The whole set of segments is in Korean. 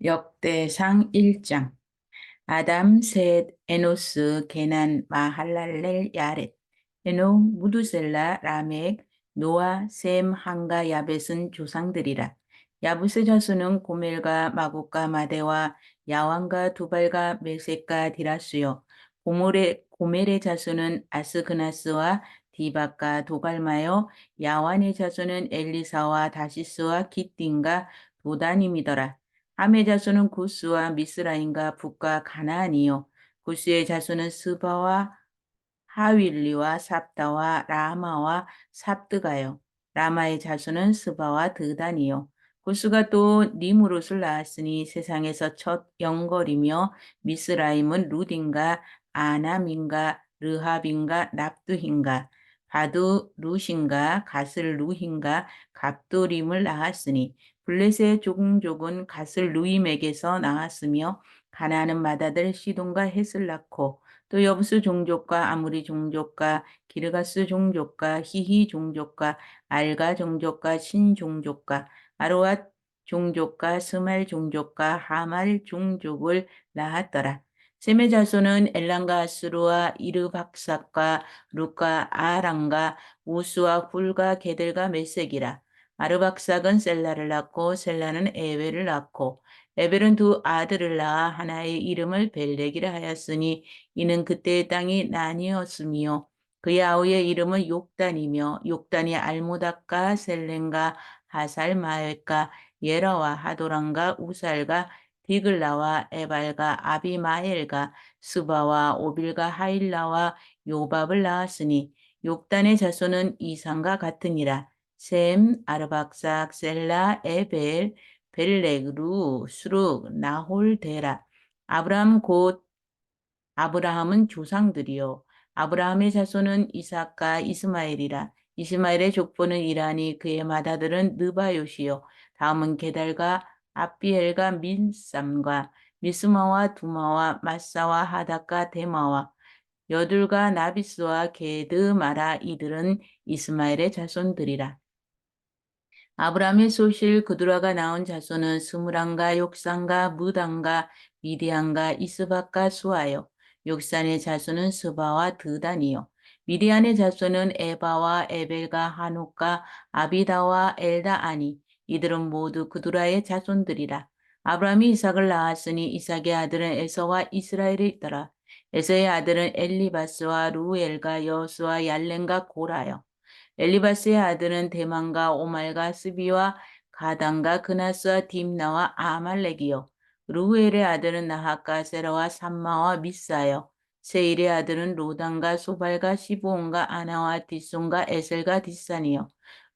역대상 1장. 아담, 셋, 에노스, 게난, 마할랄렐, 야렛, 에녹, 무두셀라, 라멕, 노아, 셈, 함과 야벳은 조상들이라. 야붓의 자손은 고멜과 마국과 마대와 야완과 두발과 메섹과 디라스요. 고멜의 자손은 아스그나스와 디박과 도갈마요. 야완의 자손은 엘리사와 다시스와 기띵과 도다님이더라. 함의 자손은 구스와 미스라임과 북과 가나안이요. 구스의 자손은 스바와 하윌리와 삽다와 라마와 삽드가요. 라마의 자손은 스바와 드단이요. 구스가 또 니무롯을 낳았으니 세상에서 첫 영걸이며 미스라임은 루딘가 아남인가 르합인가 납두힌가 바두 루신가 가슬 루힌가 갑도림을 낳았으니 블레셋의 종족은 가슬 루임에게서 나왔으며 가나안은 맏아들 시돈과 헷을 낳고 또 여부스 종족과 아무리 종족과 기르가스 종족과 히히 종족과 알가 종족과 신 종족과 아로앗 종족과 스말 종족과 하말 종족을 낳았더라. 셈의 자손은 엘람과 아스루와 이르박삭과 룻과 아람과 우스와 훌과 게들과 메색이라. 아르박삭은 셀라를 낳고 셀라는 에벨을 낳고 에벨은 두 아들을 낳아 하나의 이름을 벨렉이라 하였으니 이는 그때의 땅이 나뉘었으며 그의 아우의 이름은 욕단이며 욕단이 알모닥과 셀렌과 하살마엘과 예라와 하도랑과 우살과 디글라와 에발과 아비마엘과 스바와 오빌과 하일라와 요밥을 낳았으니 욕단의 자손은 이상과 같으니라. 셈, 아르박삭, 셀라, 에벨, 벨렉, 루, 수룩, 나홀, 데라. 아브람 곧 아브라함은 조상들이요. 아브라함의 자손은 이삭과 이스마엘이라. 이스마엘의 족보는 이라니 그의 맏아들은 느바요시요. 다음은 게달과 아비엘과 민삼과 미스마와 두마와 마사와 하닥과 데마와 여둘과 나비스와 게드마라 이들은 이스마엘의 자손들이라. 아브라함의 소실 그두라가 낳은 자손은 스무랑과 욕산과 무당과 미디안과 이스박과 수아요. 욕산의 자손은 스바와 드단이요. 미디안의 자손은 에바와 에벨과 한옥과 아비다와 엘다아니. 이들은 모두 그두라의 자손들이라. 아브라함이 이삭을 낳았으니 이삭의 아들은 에서와 이스라엘이 있더라. 에서의 아들은 엘리바스와 루엘과 여수와 얄렌과 고라요. 엘리바스의 아들은 대만과 오말과 스비와 가단과 그나스와 딥나와 아말렉이요. 루엘의 아들은 나핫과 세라와 삼마와 미사요. 세일의 아들은 로단과 소발과 시브온과 아나와 디손과 에셀과 디산이요.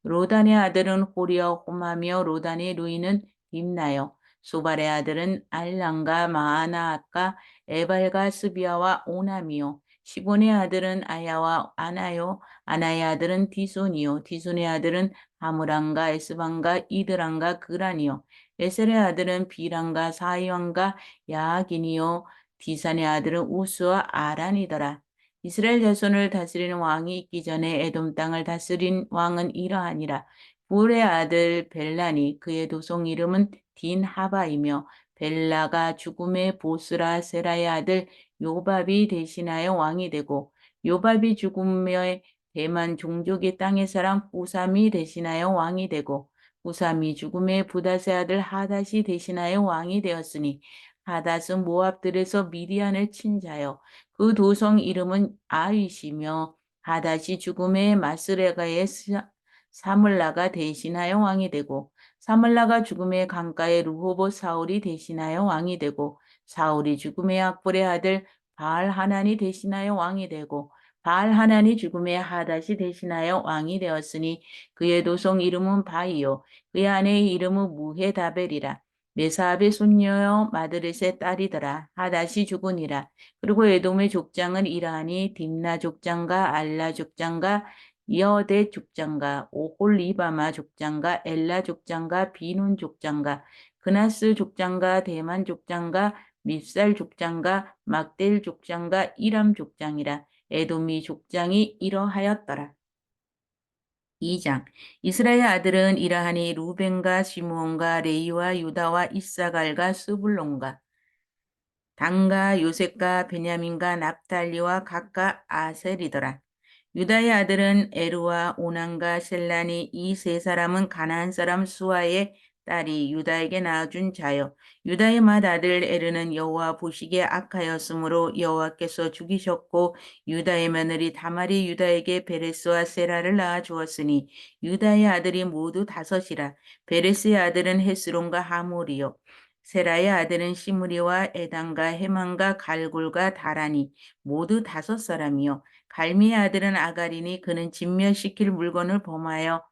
로단의 아들은 호리와 호마며 로단의 루이는 딥나요. 소발의 아들은 알랑과 마아나앗과 에발과 스비아와 오남이요. 시본의 아들은 아야와 아나요. 아나의 아들은 디손이요. 디손의 아들은 하무란과 에스반과 이드란과 그란이요. 에셀의 아들은 비란과 사이완과 야긴이요. 디산의 아들은 우스와 아란이더라. 이스라엘 자손을 다스리는 왕이 있기 전에 에돔 땅을 다스린 왕은 이러하니라. 불의 아들 벨라니 그의 도성 이름은 딘하바이며 벨라가 죽음의 보스라 세라의 아들 요밥이 대신하여 왕이 되고 요밥이 죽음의 대만 종족의 땅의 사람 후삼이 대신하여 왕이 되고 후삼이 죽음의 부다세 아들 하닷이 대신하여 왕이 되었으니 하닷은 모압들에서 미디안을 친 자요. 그 도성 이름은 아윗이며 하닷이 죽음의 마스레가의 사물라가 대신하여 왕이 되고 사물라가 죽음의 강가의 르호보 사울이 대신하여 왕이 되고 사울이 죽음의 악볼의 아들 바알 하난이 대신하여 왕이 되고 바알 하난이 죽음의 하닷이 대신하여 왕이 되었으니 그의 도성 이름은 바이요 그의 아내의 이름은 무헤다벨이라. 메사압의 손녀여 마드렛의 딸이더라. 하닷이 죽으니라. 그리고 에돔의 족장은 이라니 딥나 족장과 알라 족장과 여대 족장과 오홀리바마 족장과 엘라 족장과 비눈 족장과 그나스 족장과 대만 족장과 밉살 족장과 막델 족장과 이람 족장이라. 에돔이 족장이 이러하였더라. 2장 이스라엘 아들은 이러하니 루벤과 시므온과 레이와 유다와 이사갈과 스불론과 단과 요셉과 베냐민과 납달리와 각각 아셀이더라. 유다의 아들은 에루와 오난과 셀란이 이 세 사람은 가나안 사람 수아의 딸이 유다에게 낳아준 자요. 유다의 맏아들 에르는 여호와 보시기에 악하였으므로 여호와께서 죽이셨고 유다의 며느리 다말이 유다에게 베레스와 세라를 낳아 주었으니 유다의 아들이 모두 다섯이라. 베레스의 아들은 헤스론과 하몰이요. 세라의 아들은 시므리와 에단과 헤만과 갈골과 다라니 모두 다섯 사람이요. 갈미의 아들은 아가리니 그는 진멸시킬 물건을 범하여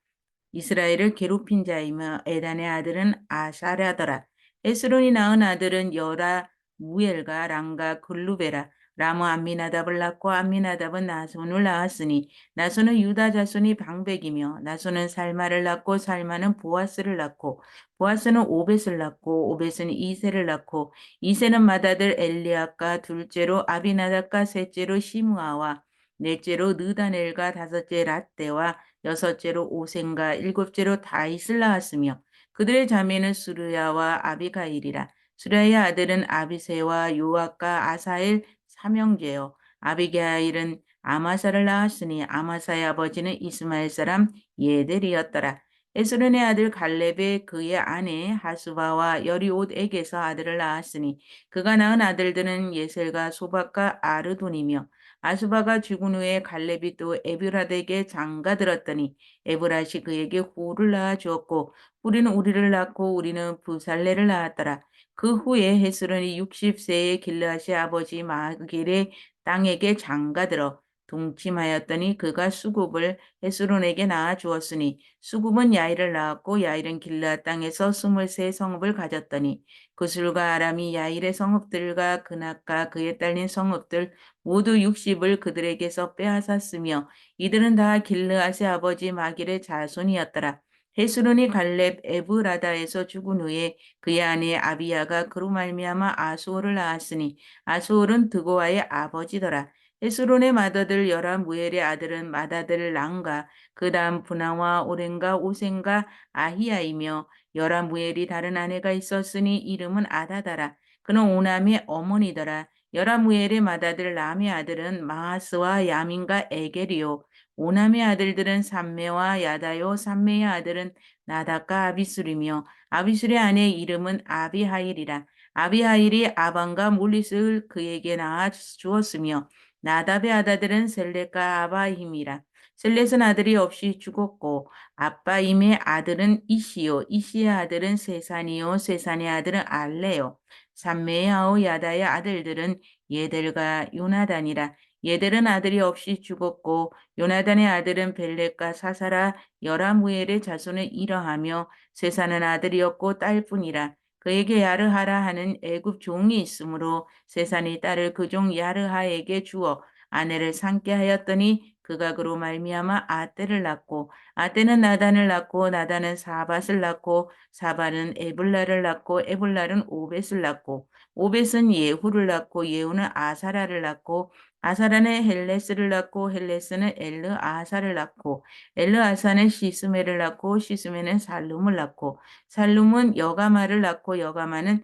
이스라엘을 괴롭힌 자이며 에단의 아들은 아사랴더라. 에스론이 낳은 아들은 여라, 무엘과 랑과 글루베라. 라모 암미나답을 낳고 암미나답은 나손을 낳았으니 나손은 유다 자손이 방백이며 나손은 살마를 낳고 살마는 보아스를 낳고 보아스는 오벳을 낳고 오벳은 이세를 낳고 이세는 맏아들 엘리압과 둘째로 아비나답과 셋째로 시므아와 넷째로 느다넬과 다섯째 랏대와 여섯째로 오센과 일곱째로 다윗을 낳았으며 그들의 자매는 수르야와 아비가일이라. 수르야의 아들은 아비세와 요압과 아사엘 삼형제요. 아비가일은 아마사를 낳았으니 아마사의 아버지는 이스마엘 사람 예델이었더라. 에스론의 아들 갈렙의 그의 아내 하수바와 여리옷에게서 아들을 낳았으니 그가 낳은 아들들은 예셀과 소박과 아르돈이며 아수바가 죽은 후에 갈렙이 또 에브라드에게 장가들었더니 에브라시 그에게 후를 낳아 주었고 우리는 우리를 낳고 우리는 부살레를 낳았더라. 그 후에 헤스론이 60세의 길르앗의 아버지 마길의 땅에게 장가들어 동침하였더니 그가 수굽을 헤스론에게 낳아 주었으니 수굽은 야일을 낳았고 야일은 길르앗 땅에서 23 성읍을 가졌더니 그술과 아람이 야일의 성읍들과 그낙과 그에 딸린 성읍들 모두 60을 그들에게서 빼앗았으며 이들은 다 길르앗의 아버지 마길의 자손이었더라. 헤스론이 갈렙 에브라다에서 죽은 후에 그의 아내 아비야가 그로 말미암아 아수올을 낳았으니 아수올은 드고아의 아버지더라. 헤스론의 맏아들 여라무엘의 아들은 맏아들 랑가 그 다음 분하와 오렌가 오센가 아히야이며 여라무엘이 다른 아내가 있었으니 이름은 아다다라. 그는 오남의 어머니더라. 여라무엘의 맏아들 람의 아들은 마하스와 야민과 에겔이요. 오남의 아들들은 삼메와 야다요. 삼메의 아들은 나답과 아비술이며 아비술의 아내 이름은 아비하일이라. 아비하일이 아반과 몰릿을 그에게 낳아 주었으며 나답의 아들들은 셀렛과 아바힘이라. 셀렛은 아들이 없이 죽었고 아빠임의 아들은 이시요. 이시의 아들은 세산이요. 세산의 아들은 알레요. 삼메의 아우 야다의 아들들은 예델과 요나단이라. 예델은 아들이 없이 죽었고 요나단의 아들은 벨렉과 사사라 여라무엘의 자손은 이러하며 세사는 아들이었고 딸뿐이라. 그에게 야르하라 하는 애굽 종이 있으므로 세산이 딸을 그 종 야르하에게 주어 아내를 삼게 하였더니 그가 그로 말미암아 아떼를 낳고 아떼는 나단을 낳고 나단은 사밧을 낳고 사밧은 에블라를 낳고 에블라는 오벳을 낳고 오벳은 예후를 낳고 예후는 아사라를 낳고 아사라는 헬레스를 낳고 헬레스는 엘르 아사를 낳고 엘르 아사는 시스메를 낳고 시스메는 살룸을 낳고 살룸은 여가마를 낳고 여가마는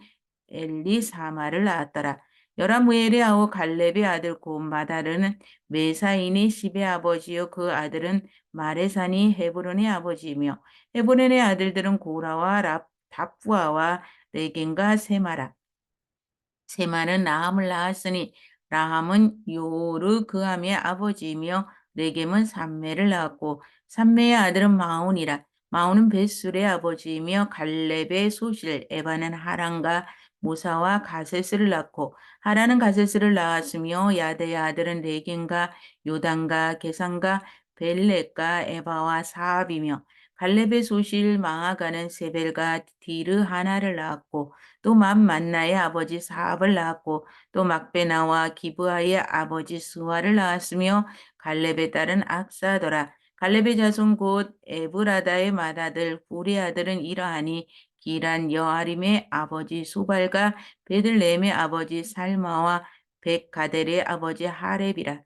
엘리사마를 낳았더라. 여라무엘의 아우 갈렙의 아들 곧 마다르는 메사인이 십의 아버지요 그 아들은 마레산이 헤브론의 아버지이며 헤브론의 아들들은 고라와 답부아와 레겐과 세마라. 세마는 라함을 낳았으니 라함은 요르 그함의 아버지이며 레겜은 삼메를 낳았고 삼메의 아들은 마온이라. 마온은 벳술의 아버지이며 갈렙의 소실 에바는 하란과 모사와 가세스를 낳고 하란은 가세스를 낳았으며 야대의 아들은 레겜과 요단과 게산과 벨렉과 에바와 사압이며 갈렙의 소실 마아가는 세벨과 디르 하나를 낳았고 또 만나의 아버지 사압을 낳았고 또 막베나와 기브아의 아버지 스와를 낳았으며 갈렙의 딸은 악사더라. 갈렙의 자손 곧 에브라다의 맏아들 후리 아들은 이러하니 기란 여아림의 아버지 소발과 베들레헴의 아버지 살마와 백가델의 아버지 하렙이라.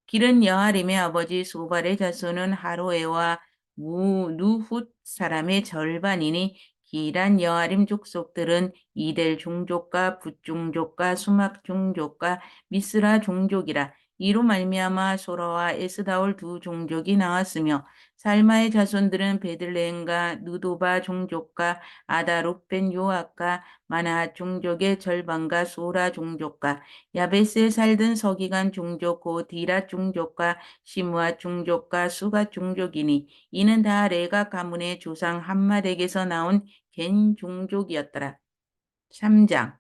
길은 여아림의 아버지 소발의 자손은 하로에와 누훗 사람의 절반이니 기란 여아림 족속들은 이델 종족과 붓 종족과 수막 종족과 미스라 종족이라. 이로 말미암아 소라와 에스다올 두 종족이 나왔으며 살마의 자손들은 베들레헴과 느도바 종족과 아다롯벤 요압과 마나핫 종족의 절반과 소라 종족과 야베스에 살던 서기관 종족 고 디라 종족과 시므아 종족과 수가 종족이니 이는 다 레가 가문의 조상 함말에게서 나온 겐 종족이었더라. 3장.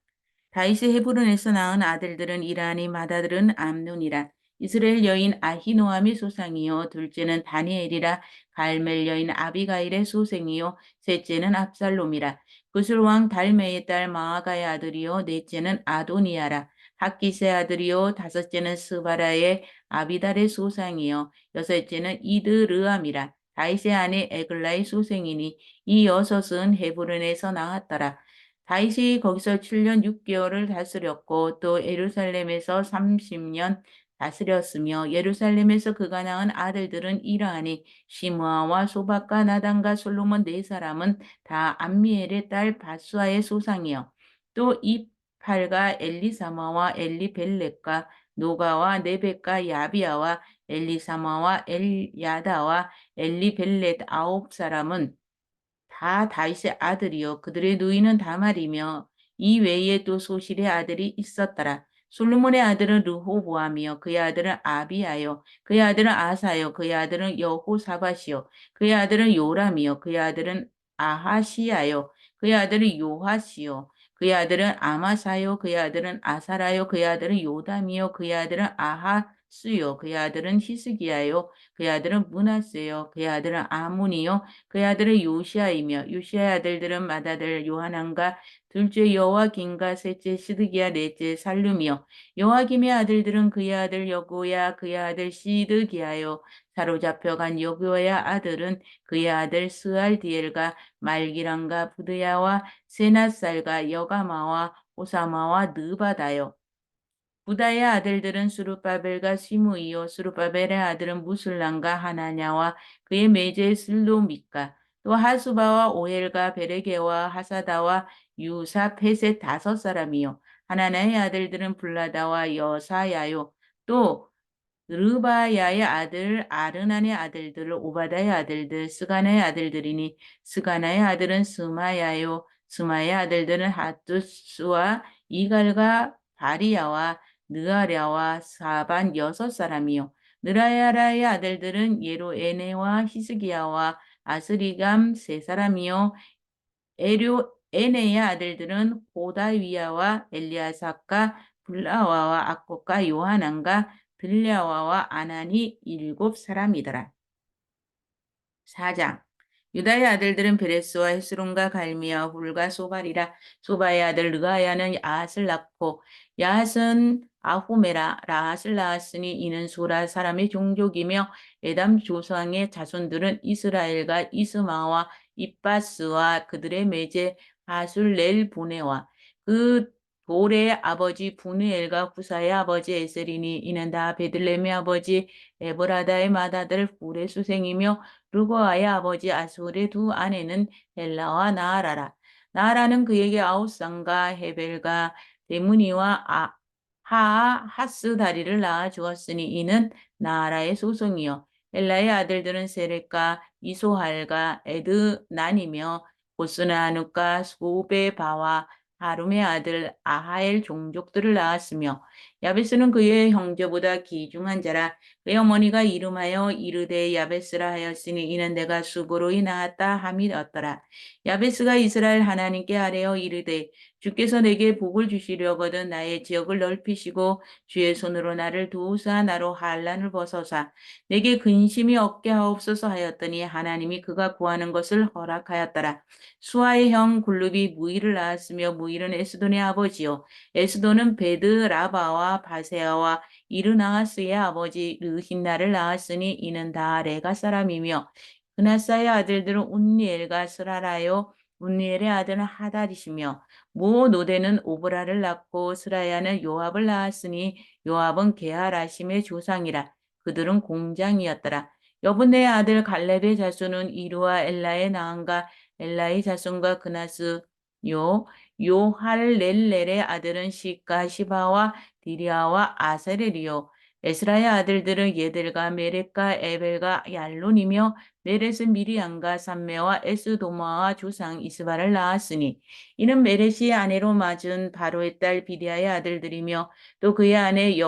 다윗의 헤브론에서 낳은 아들들은 이라니 맏아들은 암논이라. 이스라엘 여인 아히노함의 소상이요 둘째는 다니엘이라. 갈멜 여인 아비가일의 소생이요 셋째는 압살롬이라. 구슬 왕 달메의 딸 마아가의 아들이요 넷째는 아도니아라. 학기스의 아들이요 다섯째는 스바라의 아비달의 소상이요 여섯째는 이드르암이라. 다윗의 아내 에글라의 소생이니 이 여섯은 헤브론에서 나왔더라. 다윗이 거기서 7년 6개월을 다스렸고 또 예루살렘에서 30년 다스렸으며 예루살렘에서 그가 낳은 아들들은 이러하니 시므아와 소박과 나단과 솔로몬 네 사람은 다 암미엘의 딸 바수아의 소상이요 또 이팔과 엘리사마와 엘리벨렛과 노가와 네벡과 야비아와 엘리사마와 엘야다와 엘리벨렛 아홉 사람은 다 다윗의 아들이요 그들의 누이는 다말이며 이 외에 또 소실의 아들이 있었더라. 솔로몬의 아들은 르호보암이요 그의 아들은 아비야요 그의 아들은 아사요 그의 아들은 여호사밧이요 그의 아들은 요람이요 그의 아들은 아하시야요 그의 아들은 요하시요 그의 아들은 아마사요 그의 아들은 아사라요 그의 아들은 요담이요 그의 아들은 아하스요 그의 아들은 히스기야요 그의 아들은 므낫세요 그의 아들은 아문이요 그의 아들은 요시아이며 요시아의 아들들은 맏아들 요하난과 둘째 여호와김과 셋째 시드기야 넷째 살룸이요 여호와김의 아들들은 그의 아들 여고야 그의 아들 시드기야요 사로잡혀간 여고야의 아들은 그의 아들 스알디엘과 말기란과 부드야와 세낫살과 여가마와 오사마와 느바다요 부다의 아들들은 수르바벨과 시므이요 수르바벨의 아들은 무술람과 하나냐와 그의 매제 슬로믹과 또 하수바와 오헬과 베레게와 하사다와 유사 펫의 다섯 사람이요 하나냐의 아들들은 블라다와 여사야요 또 르바야의 아들 아르난의 아들들 오바다의 아들들 스가나의 아들들이니 스가나의 아들은 스마야요 스마의 아들들은 하투스와 이갈과 바리야와 느아랴와 사반 여섯 사람이요 느라야라의 아들들은 예로에네와 히스기야와 아스리감 세 사람이요 에료 에네의 아들들은 호다위야와 엘리아삭과 블라와와 악복과 요하난과 들랴와와 아난이 일곱 사람이더라. 4장. 유다의 아들들은 베레스와 헤스론과 갈미와 훌과 소발이라. 소바의 아들 르가야는 야핫을 낳고 야핫은 아후메라 라핫을 낳았으니 이는 소라 사람의 종족이며 에담 조상의 자손들은 이스라엘과 이스마와 이빠스와 그들의 매제 바술렐 보네와 그 돌의 아버지 분우엘과 구사의 아버지 에셀이니 이는 다 베들레헴의 아버지 에브라다의 맏아들 훌의 수생이며 루거아의 아버지 아술의 두 아내는 헬라와 나아라라. 나아라는 그에게 아우상과 헤벨과 데무니와 하하스 다리를 낳아 주었으니 이는 나아라의 소송이요. 헬라의 아들들은 세렉과 이소할과 에드난이며 보스나누과 소베바와 하룸의 아들 아하엘 종족들을 낳았으며 야베스는 그의 형제보다 귀중한 자라 그의 어머니가 이름하여 이르되 야베스라 하였으니 이는 내가 수고로이 낳았다 함이었더라. 야베스가 이스라엘 하나님께 아뢰어 이르되 주께서 내게 복을 주시려거든 나의 지역을 넓히시고 주의 손으로 나를 도우사 나로 한란을 벗어사 내게 근심이 없게 하옵소서 하였더니 하나님이 그가 구하는 것을 허락하였더라. 수아의 형 굴룹이 무일을 낳았으며 무일은 에스돈의 아버지요 에스돈은 베드라바와 바세아와 이르나하스의 아버지 르힌나를 낳았으니 이는 다 레가 사람이며 그나사의 아들들은 운니엘과 스라라요 운니엘의 아들은 하달이시며 모 노대는 오브라를 낳고 스라야는 요압을 낳았으니 요압은 게하라심의 조상이라 그들은 공장이었더라. 여분의 아들 갈렙의 자손은 이르와 엘라의 나한과 엘라의 자손과 그나스 요할렐렐의 아들은 시가 시바와 디리아와 아사렐이요 에스라의 아들들은 예들과 메렉과 에벨과 얄론이며 메렛은 미리암과 삼메와 에스도마와 조상 이스바를 낳았으니 이는 메렛이 아내로 맞은 바로의 딸 비리아의 아들들이며 또 그의 아내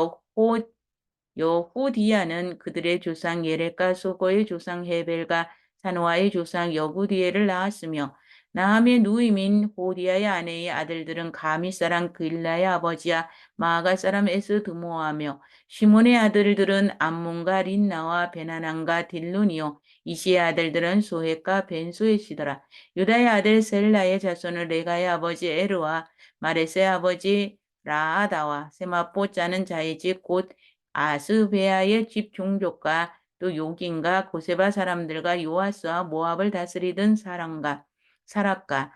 여호디야는 그들의 조상 예렉과 소고의 조상 헤벨과 사노아의 조상 여구디엘을 낳았으며 나함의 누이민 호디야의 아내의 아들들은 가미 사람 그일라의 아버지야 마아가 사람 에스드모아며 시몬의 아들들은 암몬과 린나와 베나난과 딜론이요 이시의 아들들은 소헷과 벤소헷이더라. 유다의 아들 셀라의 자손은 레가의 아버지 에르와 마레스의 아버지 라아다와 세마포 짜는 자의 집곧 아스베아의 집 종족과 또 요긴과 고세바 사람들과 요아스와 모압을 다스리던 사람과 사락과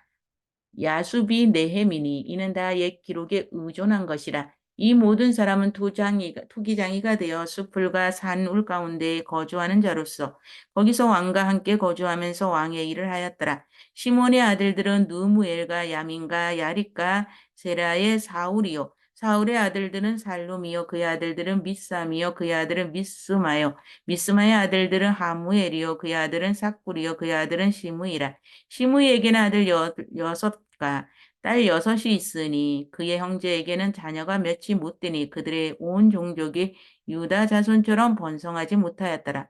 야수비 네헤미니 이는 다 옛 기록에 의존한 것이라. 이 모든 사람은 투기장이가 되어 숲풀과 산울 가운데에 거주하는 자로서 거기서 왕과 함께 거주하면서 왕의 일을 하였더라. 시몬의 아들들은 느무엘과 야민과 야릿과 세라의 사울이요. 사울의 아들들은 살롬이요 그의 아들들은 미삼이요 그의 아들은 미스마요 미스마의 아들들은 하무엘이요 그의 아들은 삭불이요 그의 아들은 시므이라. 시므이에게는 아들 여섯과 딸 여섯이 있으니 그의 형제에게는 자녀가 몇이 못 되니 그들의 온 종족이 유다 자손처럼 번성하지 못하였더라.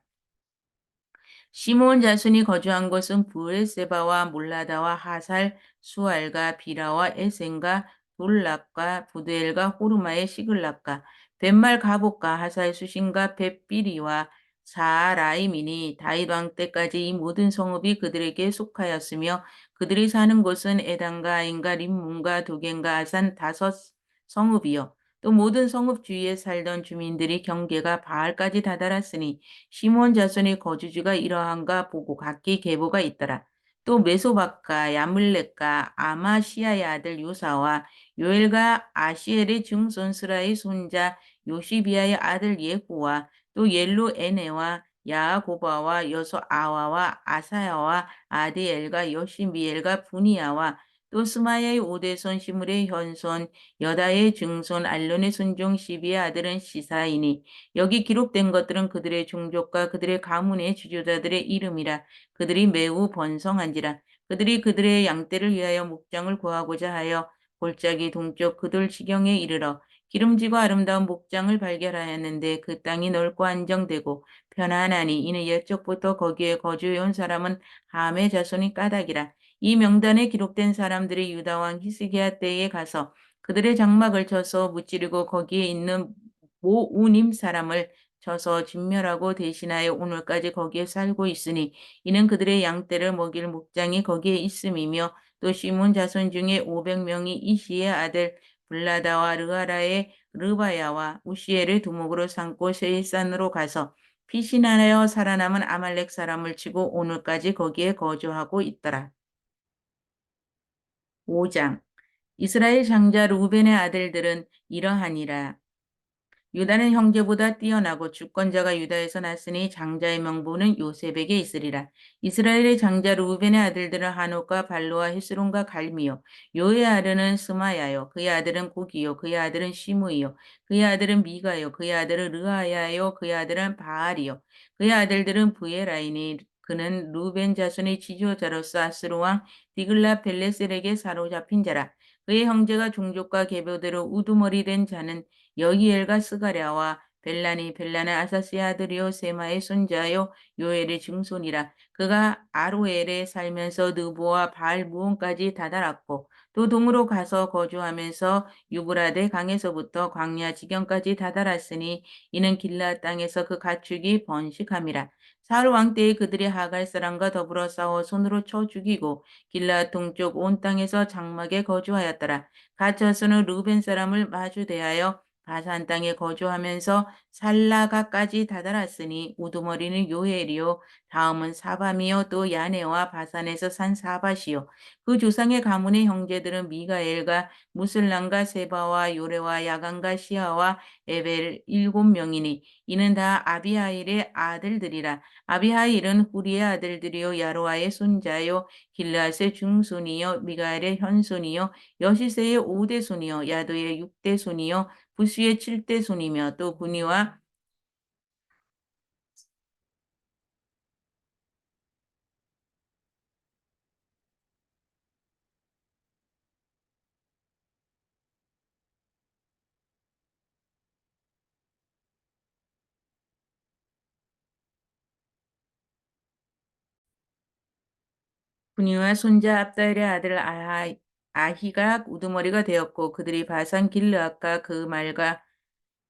시므온 자손이 거주한 곳은 브엘세바와 몰라다와 하살, 수알과 비라와 에센과 돌락과 부드엘과 호르마의 시글락과 벳말 가복과 하살 수신과 벳비리와 사라임이니 다윗 왕 때까지 이 모든 성읍이 그들에게 속하였으며 그들이 사는 곳은 에단과 아인과 림문과 도겐과 아산 다섯 성읍이요 또 모든 성읍 주위에 살던 주민들이 경계가 바알까지 다다랐으니 시몬 자손의 거주지가 이러한가 보고 각기 계보가 있더라. 또 메소박과 야물렉과 아마시아의 아들 요사와 요엘과 아시엘의 증손 스라의 손자 요시비아의 아들 예후와 또 옐로에네와 야고바와 여소아와와 아사야와 아디엘과 여시미엘과 분이야와 또 스마야의 오대손 시물의 현손 여다의 증손 알론의 순종 시비의 아들은 시사이니 여기 기록된 것들은 그들의 종족과 그들의 가문의 지도자들의 이름이라. 그들이 매우 번성한지라. 그들이 그들의 양떼를 위하여 목장을 구하고자 하여 골짜기 동쪽 그들 지경에 이르러 기름지고 아름다운 목장을 발견하였는데 그 땅이 넓고 안정되고 편안하니 이는 옛적부터 거기에 거주해온 사람은 함의 자손이 까닭이라. 이 명단에 기록된 사람들이 유다 왕 히스기야 때에 가서 그들의 장막을 쳐서 무찌르고 거기에 있는 모우님 사람을 쳐서 진멸하고 대신하여 오늘까지 거기에 살고 있으니 이는 그들의 양떼를 먹일 목장이 거기에 있음이며 또 시몬 자손 중에 500명이 이시의 아들 블라다와 르하라의 르바야와 우시엘을 두목으로 삼고 세일산으로 가서 피신하여 살아남은 아말렉 사람을 치고 오늘까지 거기에 거주하고 있더라. 5장 이스라엘 장자 루벤의 아들들은 이러하니라. 유다는 형제보다 뛰어나고 주권자가 유다에서 났으니 장자의 명분은 요셉에게 있으리라. 이스라엘의 장자 루벤의 아들들은 한옥과 발로와 헤스론과 갈미요. 요의 아들은 스마야요. 그의 아들은 고기요. 그의 아들은 시므이요. 그의 아들은 미가요. 그의 아들은 르하야요. 그의 아들은 바알이요. 그의 아들들은 부에라이니 그는 루벤 자손의 지도자로서 아스루 왕 디글라 벨레셀에게 사로잡힌 자라. 그의 형제가 종족과 계보대로 우두머리 된 자는 여기엘과 스가랴와 벨란은 아사스의 아들이요 세마의 손자요 요엘의 증손이라. 그가 아로엘에 살면서 느보와 바알 무온까지 다다랐고 또 동으로 가서 거주하면서 유브라데 강에서부터 광야 지경까지 다다랐으니 이는 길라 땅에서 그 가축이 번식함이라. 사울 왕 때에 그들이 하갈 사람과 더불어 싸워 손으로 쳐 죽이고 길라 동쪽 온 땅에서 장막에 거주하였더라. 갓 자손은 루벤 사람을 마주 대하여 바산 땅에 거주하면서 살라가까지 다다랐으니 우두머리는 요엘이요 다음은 사밤이요 또 야네와 바산에서 산 사밧이요 그 조상의 가문의 형제들은 미가엘과 무슬람과 세바와 요레와 야간과 시아와 에벨 7명이니 이는 다 아비하일의 아들들이라. 아비하일은 후리의 아들들이요 야로아의 손자요 길르앗의 중손이요 미가엘의 현손이요 여시세의 5대 손이요 야도의 6대 손이요 부수의 7대 손이며 또 분이와 손자 압다엘의 아들 아히가 우두머리가 되었고 그들이 바산 길르앗과 그 말과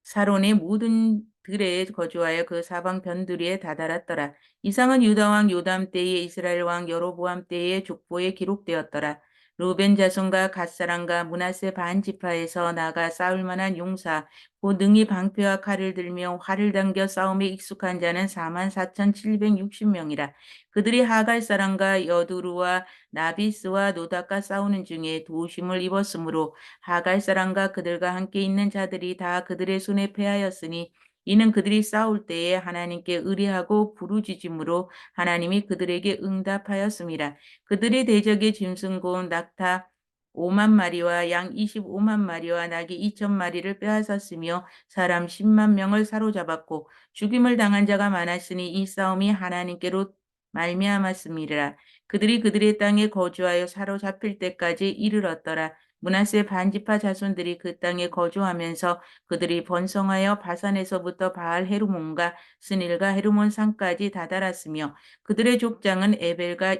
사론의 모든 들에 거주하여 그 사방 변두리에 다다랐더라. 이상은 유다 왕 요담 때에 이스라엘 왕 여로보암 때의 족보에 기록되었더라. 루벤 자손과 갓사람과 므낫세 반 지파에서 나가 싸울 만한 용사 곧 능히 방패와 칼을 들며 활을 당겨 싸움에 익숙한 자는 44,760명이라. 그들이 하갈 사람과 여두루와 나비스와 노닥과 싸우는 중에 도심을 입었으므로 하갈 사람과 그들과 함께 있는 자들이 다 그들의 손에 패하였으니 이는 그들이 싸울 때에 하나님께 의뢰하고 부르짖음으로 하나님이 그들에게 응답하였습니다. 그들의 대적의 짐승 곧 낙타 5만 마리와 양 25만 마리와 나귀 2천 마리를 빼앗았으며 사람 10만 명을 사로잡았고 죽임을 당한 자가 많았으니 이 싸움이 하나님께로 말미암았음이라. 그들이 그들의 땅에 거주하여 사로잡힐 때까지 이르렀더라. 므낫세 반지파 자손들이 그 땅에 거주하면서 그들이 번성하여 바산에서부터 바알 헤르몬과 스닐과 헤르몬 산까지 다다랐으며 그들의 족장은 에벨과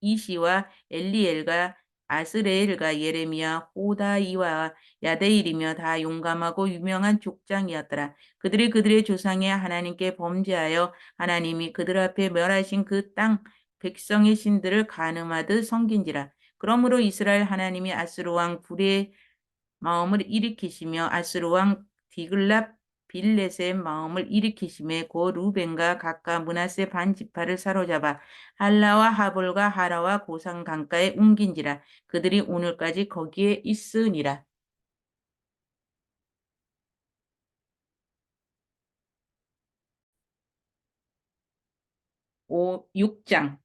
이시와 엘리엘과 아스레엘과 예레미야 호다이와 야데일이며 다 용감하고 유명한 족장이었더라. 그들이 그들의 조상의 하나님께 범죄하여 하나님이 그들 앞에 멸하신 그 땅 백성의 신들을 간음하듯 섬긴지라. 그러므로 이스라엘 하나님이 아스루 왕 불의 마음을 일으키시며 아스루 왕 디글랍 빌렛의 마음을 일으키심에 고 루벤과 각각 므낫세 반 지파를 사로잡아 할라와 하볼과 하라와 고산 강가에 옮긴지라. 그들이 오늘까지 거기에 있으니라. 6장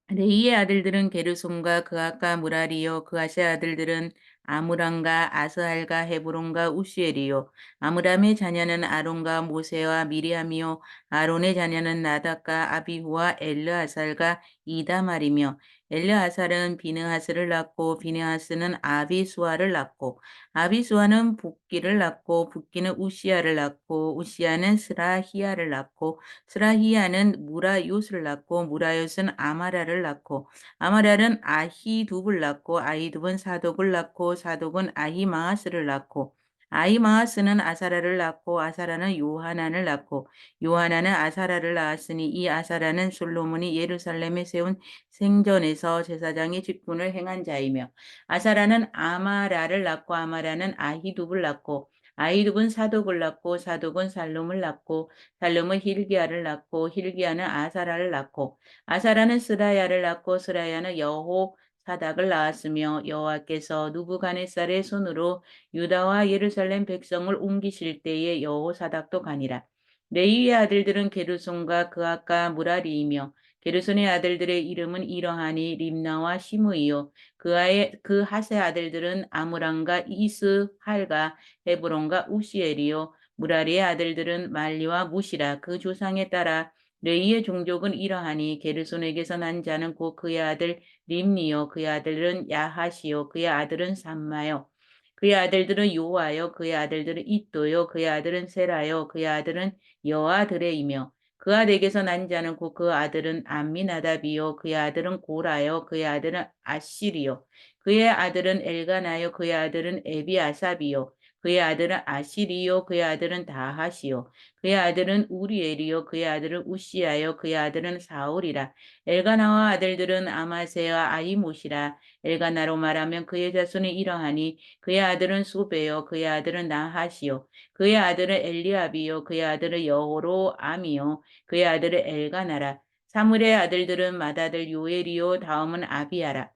레이의 아들들은 게르솜과 그앗과 무라리요 그앗의 아들들은 아므람과 아스할과 헤브론과 우시엘이요 아므람의 자녀는 아론과 모세와 미리암이요 아론의 자녀는 나답과 아비후와 엘르아살과 이다말이며 엘르아살은 비느하스를 낳고 비느하스는 아비수아를 낳고 아비수아는 붓기를 낳고 붓기는 우시아를 낳고 우시아는 스라히아를 낳고 스라히야는 무라요스를 낳고 무라요스는 아마라를 낳고 아마라는 아히둡을 낳고 아히둡은 사독을 낳고 사독은 아히마아스를 낳고 아히마아스는 아사라를 낳고 아사라는 요하난을 낳고 요하난은 아사라를 낳았으니 이 아사라는 솔로몬이 예루살렘에 세운 생전에서 제사장의 직분을 행한 자이며 아사라는 아마라를 낳고 아마라는 아히둡을 낳고 아히둡은 사독을 낳고 사독은 살룸을 낳고 살룸은 힐기야를 낳고 힐기야는 아사라를 낳고 아사라는 스라야를 낳고 스라야는 여호 사닥을 낳았으며 여호와께서 누부갓네살의 손으로 유다와 예루살렘 백성을 옮기실 때에 여호 사닥도 가니라. 레위의 아들들은 게르손과 그앗과 무라리이며 게르손의 아들들의 이름은 이러하니 림나와 시므이요 그 핫의 아들들은 아므람과 이스할과 헤브론과 우시엘이요 무라리의 아들들은 말리와 무시라. 그 조상에 따라 레이의 종족은 이러하니 게르손에게서 난 자는 곧 그의 아들 림니요 그의 아들은 야하시요 그의 아들은 삼마요 그의 아들들은 요아요 그의 아들들은 이또요 그의 아들은 세라요 그의 아들은 여아드레이며 그 아들에게서 난 자는 곧 그 아들은 암미나답이요 그의 아들은 고라요 그의 아들은 아시리요 그의 아들은 엘가나요 그의 아들은 에비아삽이요 그의 아들은 아시리요 그의 아들은 다하시요 그의 아들은 우리엘이요 그의 아들은 우시야요 그의 아들은 사울이라. 엘가나와 아들들은 아마세와 아이못이라. 엘가나로 말하면 그의 자손이 이러하니 그의 아들은 수베요 그의 아들은 나하시요 그의 아들은 엘리압이요 그의 아들은 여호로암이요 그의 아들은 엘가나라. 사물의 아들들은 맏아들 요엘이요 다음은 아비야라.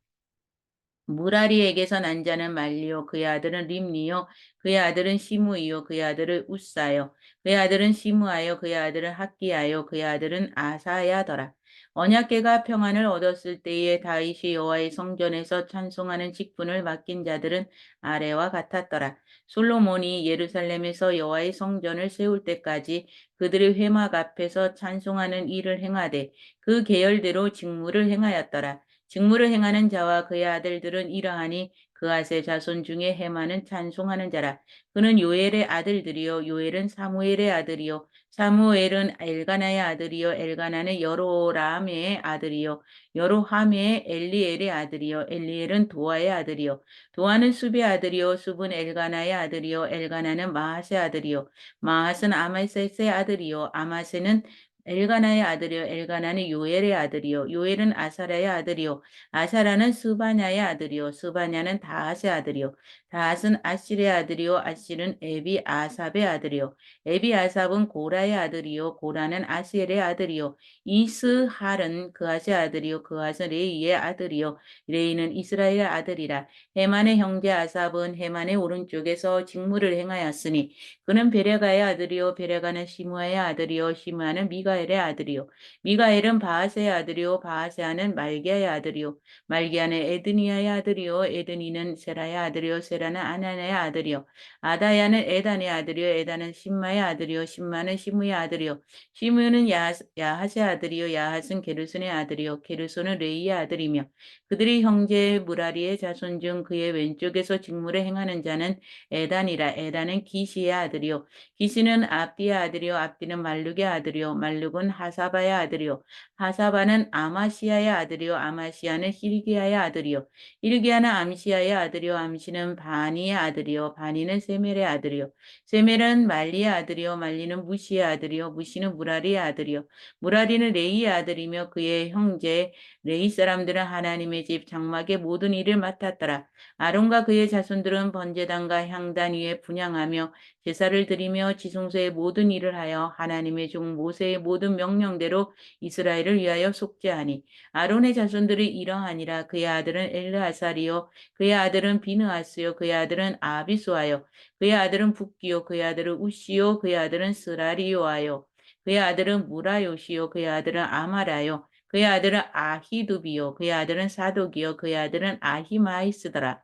무라리에게서 난 자는 말리요 그의 아들은 림니요 그의 아들은 시므이요 그의 아들은 우사요 그의 아들은 시므아요 그의 아들은 학기야요 그의 아들은 아사야더라. 언약궤가 평안을 얻었을 때에 다윗이 여호와의 성전에서 찬송하는 직분을 맡긴 자들은 아래와 같았더라. 솔로몬이 예루살렘에서 여호와의 성전을 세울 때까지 그들의 회막 앞에서 찬송하는 일을 행하되 그 계열대로 직무를 행하였더라. 직무를 행하는 자와 그의 아들들은 이러하니 그아세 자손 중에 헤마는 찬송하는 자라. 그는 요엘의 아들들이요 요엘은 사무엘의 아들이요 사무엘은 엘가나의 아들이요 엘가나는 여로람의 아들이요 여로함의 엘리엘의 아들이요 엘리엘은 도아의 아들이요 도아는 숲의 아들이요 숲은 엘가나의 아들이요 엘가나는 마하스의 아들이요 마하스는 아마셋의 아들이요 아마셋은 엘가나의 아들이요 엘가나는 요엘의 아들이요 요엘은 아사라의 아들이요 아사라는 스바냐의 아들이요 스바냐는 다핫의 아들이요 다핫은 아실의 아들이요 아실은 에비아삽의 아들이요 에비아삽은 고라의 아들이요 고라는 아셀의 아들이요 이스할은 그핫의 아들이요 그핫은 레이의 아들이요 레이는 이스라엘의 아들이라. 헤만의 형제 아삽은 헤만의 오른쪽에서 직무를 행하였으니 그는 베레가의 아들이요 베레가는 시므아의 아들이요 시므아는 미가엘의 아들이요 미가엘은 바하세의 아들이요 바하세아는 말기야의 아들이요 말기야는 에드니야의 아들이요 에드니는 세라의 아들이요 세라는 아나나의 아들이요 아다야는 에단의 아들이요 에단은 심마의 아들이요 심마는 시므의 아들이요 시므는 야하스의 아들이요 야하스는 게르손의 아들이요 게르손은 레이의 아들이며 그들이 형제 무라리의 자손 중 그의 왼쪽에서 직무를 행하는 자는 에단이라. 에단은 기시의 아들이요 기시는 압디의 아들이요 압디는 말룩의 아들이요 말룩은 하사바의 아들이요 하사바는 아마시아의 아들이요 아마시아는 힐기야의 아들이요 힐기야는 암시아의 아들이요 암시는 바니의 아들이요 바니는 세멜의 아들이요 세멜은 말리의 아들이요 말리는 무시의 아들이요 무시는 무라리의 아들이요 무라리는 레이의 아들이며 그의 형제 레이 사람들은 하나님의 집 장막의 모든 일을 맡았더라. 아론과 그의 자손들은 번제단과 향단 위에 분향하며 제사를 드리며 지성소의 모든 일을 하여 하나님의 종 모세의 모든 명령대로 이스라엘을 위하여 속죄하니 아론의 자손들이 이러하니라. 그의 아들은 엘르아살이요 그의 아들은 비느하스요 그의 아들은 아비수아요 그의 아들은 붓기요 그의 아들은 우시요 그의 아들은 스라리요아요 그의 아들은 무라요시요 그의 아들은 아마라요 그의 아들은 아히두비요 그의 아들은 사독이요 그의 아들은 아히마이스더라.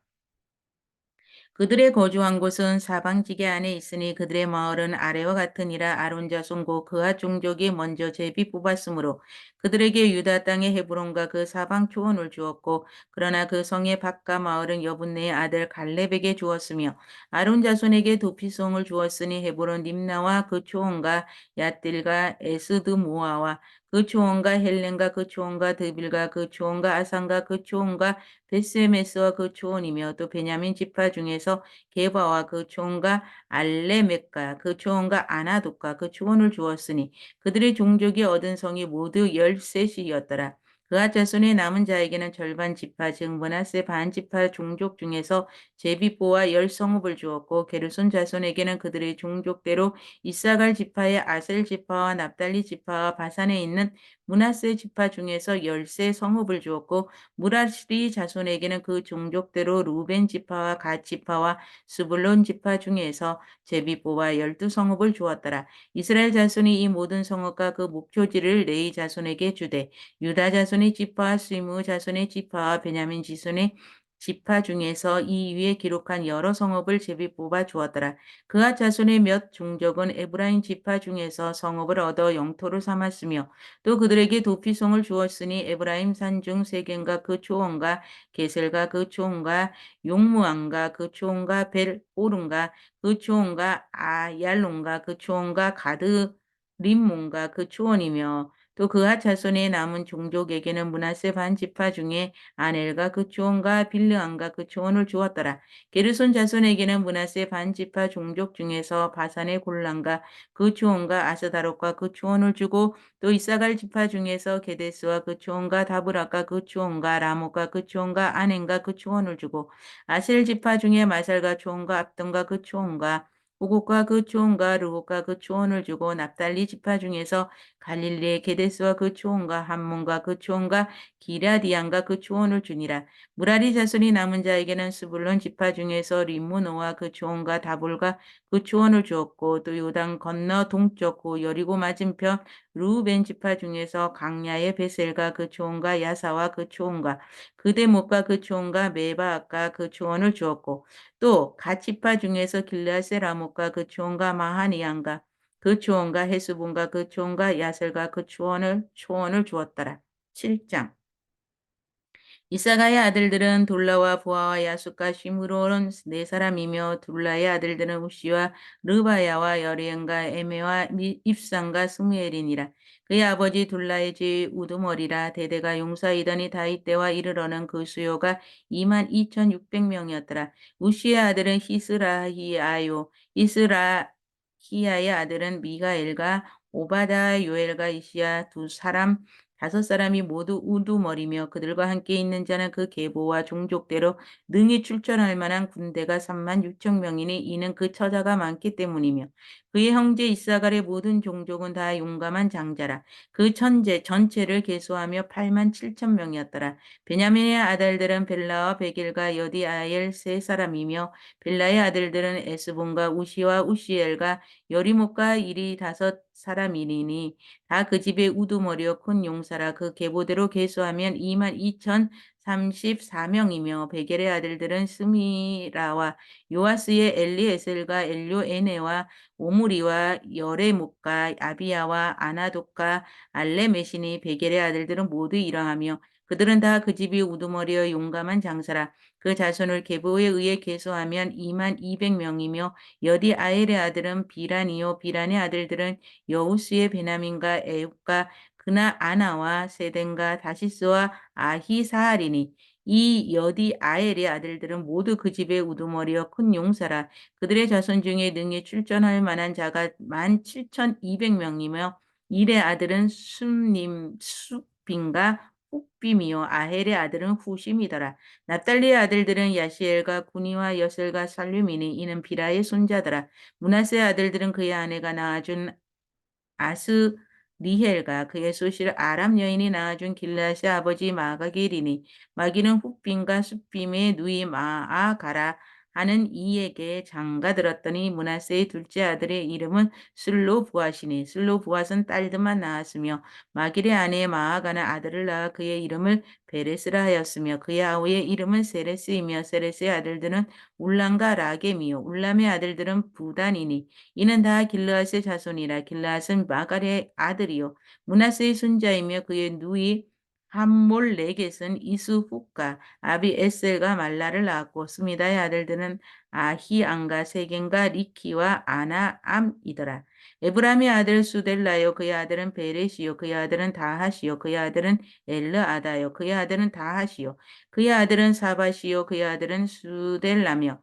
그들의 거주한 곳은 사방지게 안에 있으니 그들의 마을은 아래와 같으니라. 아론 자손 곧 그하 종족이 먼저 제비 뽑았으므로 그들에게 유다 땅의 헤브론과 그 사방 초원을 주었고 그러나 그 성의 밭과 마을은 여분네의 아들 갈렙에게 주었으며 아론 자손에게 도피성을 주었으니 헤브론 림나와 그 초원과 얏딜과 에스드모아와 그 초원과 헬렌과 그 초원과 드빌과 그 초원과 아산과 그 초원과 베스메스와 그 초원이며 또 베냐민 지파 중에서 게바와 그 초원과 알레멕과 그 초원과 아나돗과 그 초원을 주었으니 그들의 종족이 얻은 성이 모두 13이었더라. 그하 자손의 남은 자에게는 절반 지파 즉 므낫세 반 지파 종족 중에서 제비뽀와 10성읍을 주었고 게르손 자손에게는 그들의 종족대로 이사갈 지파의 아셀 지파와 납달리 지파와 바산에 있는 므낫세 지파 중에서 13성읍을 주었고 무라리 자손에게는 그 종족대로 루벤 지파와 갓 지파와 스불론 지파 중에서 제비뽀와 12성읍을 주었더라. 이스라엘 자손이 이 모든 성읍과 그 목초지를 레이 자손에게 주되 유다 자손의 지파와 스무 자손의 지파와 베냐민 지손의 지파 중에서 이 위에 기록한 여러 성읍을 제비 뽑아 주었더라. 그하 자손의 몇 종족은 에브라임 지파 중에서 성읍을 얻어 영토를 삼았으며 또 그들에게 도피성을 주었으니 에브라임 산중 세겐과 그 초원과 게셀과 그 초원과 용무암과 그 초원과 벨오른과 그 초원과 아얄론과 그 초원과 가드 림몬과 그 초원이며 또 그하 자손의 남은 종족에게는 므낫세 반 지파 중에 아넬과 그 초원과 빌르암과 그 초원을 주었더라. 게르손 자손에게는 므낫세 반 지파 종족 중에서 바산의 골란과 그 초원과 아스다롯과 그 초원을 주고 또 이사갈 지파 중에서 게데스와 그 초원과 다브락과 그 초원과 라못과 그 초원과 아넨과 그 초원을 주고 아셀 지파 중에 마살과 초원과 압돈과 그 초원과 후국과 그 초원과 르곡과 그 초원을 주고 납달리 지파 중에서 갈릴리의 게데스와 그 초원과 함몬과 그 초원과 기랴디안과 그 초원을 주니라. 무라리 자손이 남은 자에게는 스불론 지파 중에서 림무노와 그 초원과 다볼과 그 초원을 주었고 또 요단 건너 동쪽 고 여리고 맞은편 루벤 지파 중에서 강야의 베셀과 그 초원과 야사와 그 초원과 그대못과 그 초원과 메바악과 그 초원을 주었고 또 갓지파 중에서 길르앗의 라못과 그 초원과 마하니안과 그 초원과 헤스본과 그 초원과 야셀과 그 초원을 주었더라. 7장 이사가의 아들들은 돌라와 부하와 야숫과 쉬므로는 네 사람이며 둘라의 아들들은 우시와 르바야와 여리엔과 에메와 입산과 스무엘이니라. 그의 아버지 둘라의 집 우두머리라. 대대가 용사이더니 다윗 때와 이르러는 그 수요가 22,600명이었더라. 우시의 아들은 히스라히아요. 히스라히아의 아들은 미가엘과 오바다 요엘과 이시야 두 사람 5사람이 모두 우두머리며 그들과 함께 있는 자는 그 계보와 종족대로 능히 출전할 만한 군대가 3만 6천 명이니 이는 그 처자가 많기 때문이며 그의 형제 이사갈의 모든 종족은 다 용감한 장자라. 그 천재 전체를 계수하며 8만 7천 명이었더라. 베냐민의 아들들은 벨라와 베길과 여디아엘 세 사람이며 벨라의 아들들은 에스본과 우시와 우시엘과 여리목과 이리 5사람이니 다 그 집의 우두머리여 큰 용사라. 그 계보대로 계수하면 22,034명이며 베겔의 아들들은 스미라와 요아스의 엘리에셀과 엘요에네와 오므리와 여레목과 아비야와 아나독과 알레메시니 베겔의 아들들은 모두 이러하며 그들은 다 그 집이 우두머리여 용감한 장사라. 그 자손을 계보에 의해 계수하면 22,200명이며 여디 아엘의 아들은 비란이요 비란의 아들들은 여우스의 베냐민과 에욱과 그나 아나와 세덴과 다시스와 아히사할이니 이 여디 아엘의 아들들은 모두 그 집의 우두머리여 큰 용사라. 그들의 자손 중에 능히 출전할 만한 자가 17,200명이며 일의 아들은 숨님 숲빈과 훅빔이요 아헬의 아들은 후심이더라. 납달리의 아들들은 야시엘과 구니와 여셀과 살륨이니 이는 비라의 손자더라. 문하세의 아들들은 그의 아내가 낳아준 아스리헬과 그의 수실 아람 여인이 낳아준 길라스의 아버지 마가길이니 마기는 훗빔과 숫빔의 누이 마아가라 하는 이에게 장가들었더니 므낫세의 둘째 아들의 이름은 슬로부앗이니 슬로부앗은 딸들만 낳았으며 마길의 아내 마아가는 아들을 낳아 그의 이름을 베레스라 하였으며 그의 아우의 이름은 세레스이며 세레스의 아들들은 울람과 라겜이요 울람의 아들들은 부단이니 이는 다 길르앗의 자손이라. 길르앗은 마갈의 아들이요 므낫세의 손자이며 그의 누이 함몰레겟은 이스훅과 아비에셀과 말라를 낳았고 스미다의 아들들은 아히안과 세겐과 리키와 아나암이더라. 에브람의 아들 수델라요 그의 아들은 베레시요 그의 아들은 다하시요 그의 아들은 엘르아다요 그의 아들은 다하시요 그의 아들은 사바시요 그의 아들은 수델라며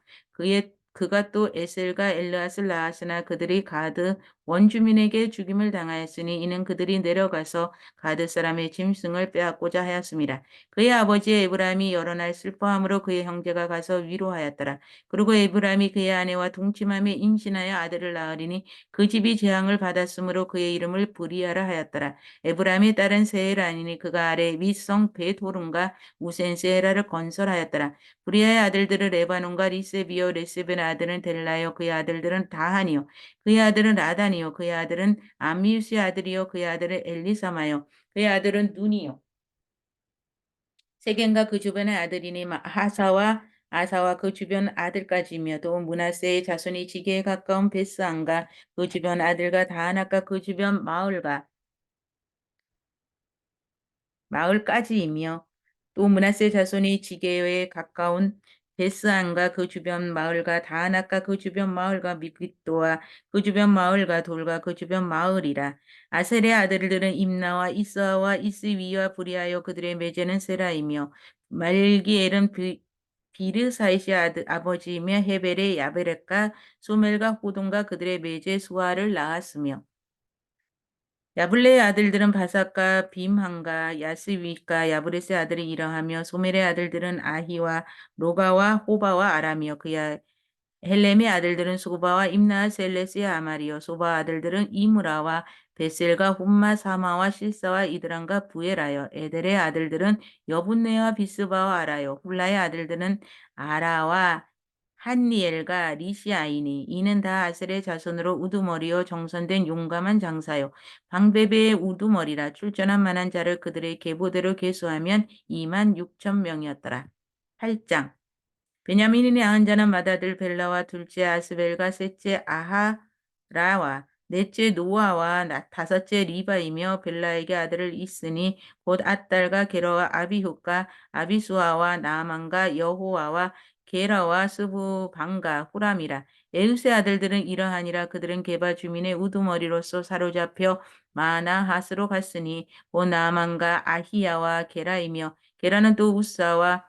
그가 또 에셀과 엘르앗을 낳았으나 그들이 가드 원주민에게 죽임을 당하였으니 이는 그들이 내려가서 가드 사람의 짐승을 빼앗고자 하였습니다. 그의 아버지 에브라임이 여러 날 슬퍼함으로 그의 형제가 가서 위로하였더라. 그리고 에브라임이 그의 아내와 동침함에 임신하여 아들을 낳으리니 그 집이 재앙을 받았으므로 그의 이름을 브리아라 하였더라. 에브라임의 딸은 세헤라니니 그가 아래 윗성 베토른과 우센 세헤라를 건설하였더라. 브리아의 아들들은 레바논과 리세비요 레세벤의 아들은 델라요 그의 아들들은 다하니요 그의 아들은 라단이요 그의 아들은 암미우스의 아들이요 그의 아들은 엘리사마요 그의 아들은 눈이요 세겐과 그 주변의 아들이니 하사와 아사와 그 주변 아들까지며 또 므낫세의 자손이 지게에 가까운 베스안과 그 주변 아들과 다하나과 그 주변 마을까지이며 또 므낫세 자손이 지게에 가까운 베스안과 그 주변 마을과 다낙과 그 주변 마을과 미깃도와 그 주변 마을과 돌과 그 주변 마을이라. 아셀의 아들들은 임나와 이스아와 이스위와 부리하여 그들의 매제는 세라이며 말기엘은 비르사이시 아버지이며 헤벨의 야베렉과 소멜과 호돈과 그들의 매제 수아를 낳았으며 야블레의 아들들은 바삭과 빔한과 야스위과 야브레스의 아들이 이러하며 소멜의 아들들은 아히와 로가와 호바와 아람이요 그야 헬렘의 아들들은 소바와 임나 셀레스의 아말이요 소바 아들들은 이무라와 베셀과 홈마 사마와 실사와 이드란과 부에라요 에델의 아들들은 여분네와 비스바와 아라요 훌라의 아들들은 아라와 한니엘과 리시아이니 이는 다 아셀의 자손으로 우두머리요 정선된 용감한 장사요 방배배의 우두머리라 출전한 만한 자를 그들의 계보대로 계수하면 2만 6천 명이었더라. 8장 베냐민이 낳은 자는 맏아들 벨라와 둘째 아스벨과 셋째 아하라와 넷째 노아와 다섯째 리바이며 벨라에게 아들을 있으니 곧 앗달과 게러와 아비훗과 아비수아와 나아만과 여호와와 게라와 스부방과 후람이라. 에웃의 아들들은 이러하니라. 그들은 게바 주민의 우두머리로서 사로잡혀 마나핫으로 갔으니 곧 나아만과 아히야와 게라이며 게라는 또 우사와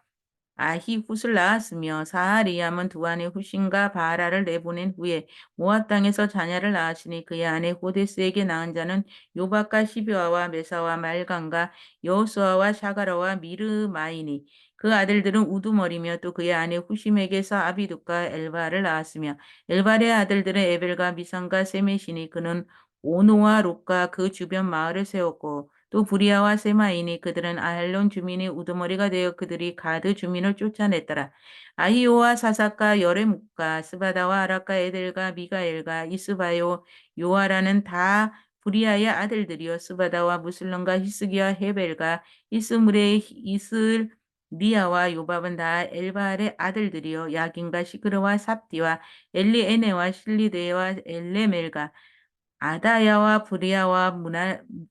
아히훗을 낳았으며 사하리암은 두 아내 후신과 바라를 내보낸 후에 모압 땅에서 자녀를 낳았으니 그의 아내 호데스에게 낳은 자는 요박과 시비아와 메사와 말간과 여호수아와 샤가라와 미르마이니 그 아들들은 우두머리며 또 그의 아내 후심에게서 아비둑과 엘바를 낳았으며 엘발의 아들들은 에벨과 미상과 세메시니 그는 오노와 롯과 그 주변 마을을 세웠고 또 부리아와 세마이니 그들은 아헬론 주민의 우두머리가 되어 그들이 가드 주민을 쫓아냈더라. 아히오와 사삭과 여레묵과 스바다와 아락과 에델과 미가엘과 이스바요 요아라는 다 부리아의 아들들이요 스바다와 무슬론과 히스기와 헤벨과 이스물의 이슬리아와 요밥은 다 엘바알의 아들들이요 야긴과 시그르와 삽디와 엘리에네와 실리데와 엘레멜과 아다야와 브리아와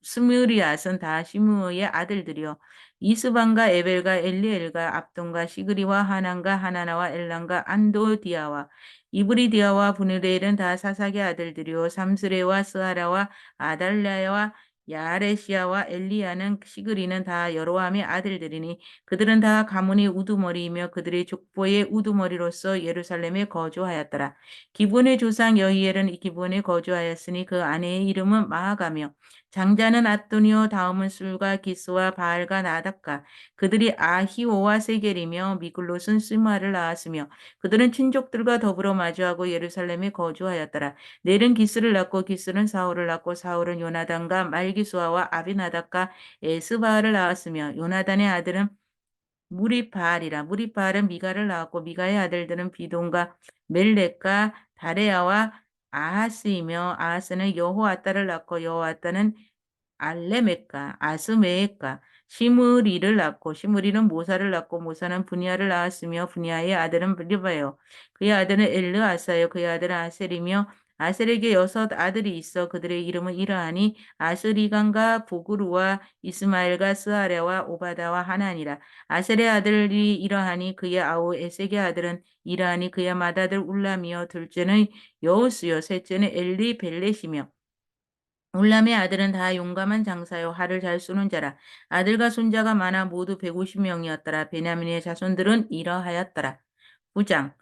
스무리앗은 다 시므의 아들들이요 이스반과 에벨과 엘리엘과 압돈과 시그리와 하난과 하나나와 엘란과 안도디아와 이브리디아와 브누레일은 다 사삭의 아들들이요 삼스레와 스하라와 아달랴와 야레시아와 엘리야는 시그리는 다 여로함의 아들들이니 그들은 다 가문의 우두머리이며 그들의 족보의 우두머리로서 예루살렘에 거주하였더라. 기브온의 조상 여히엘은 이 기브온에 거주하였으니 그 아내의 이름은 마아가며 장자는 앗도니오 다음은 술과 기스와 바알과 나답과 그들이 아히오와 세겔이며 미글롯은 스마를 낳았으며 그들은 친족들과 더불어 마주하고 예루살렘에 거주하였더라. 넬은 기스를 낳고 기스는 사울을 낳고 사울은 요나단과 말기수아와 아비나답과 에스바알을 낳았으며 요나단의 아들은 무리바알이라. 무리바알은 미가를 낳았고 미가의 아들들은 비돈과 멜렉과 다레야와 아하스이며 아하스는 여호아따를 낳고 여호아따는 알레메카, 아스메에카, 시므리를 낳고 시므리는 모사를 낳고 모사는 분야를 낳았으며 분야의 아들은 리바요. 그의 아들은 엘르아사요. 그의 아들은 아셀이며 아셀에게 6 아들이 있어 그들의 이름은 이러하니 아스리간과 보그루와 이스마엘과 스아레와 오바다와 하나니라. 아셀의 아들이 이러하니 그의 아우 에색의 아들은 이러하니 그의 맏아들 울람이요 둘째는 여우스요 셋째는 엘리 벨렛이며 울람의 아들은 다 용감한 장사요 활을 잘 쏘는 자라. 아들과 손자가 많아 모두 150명이었더라. 베냐민의 자손들은 이러하였더라. 9장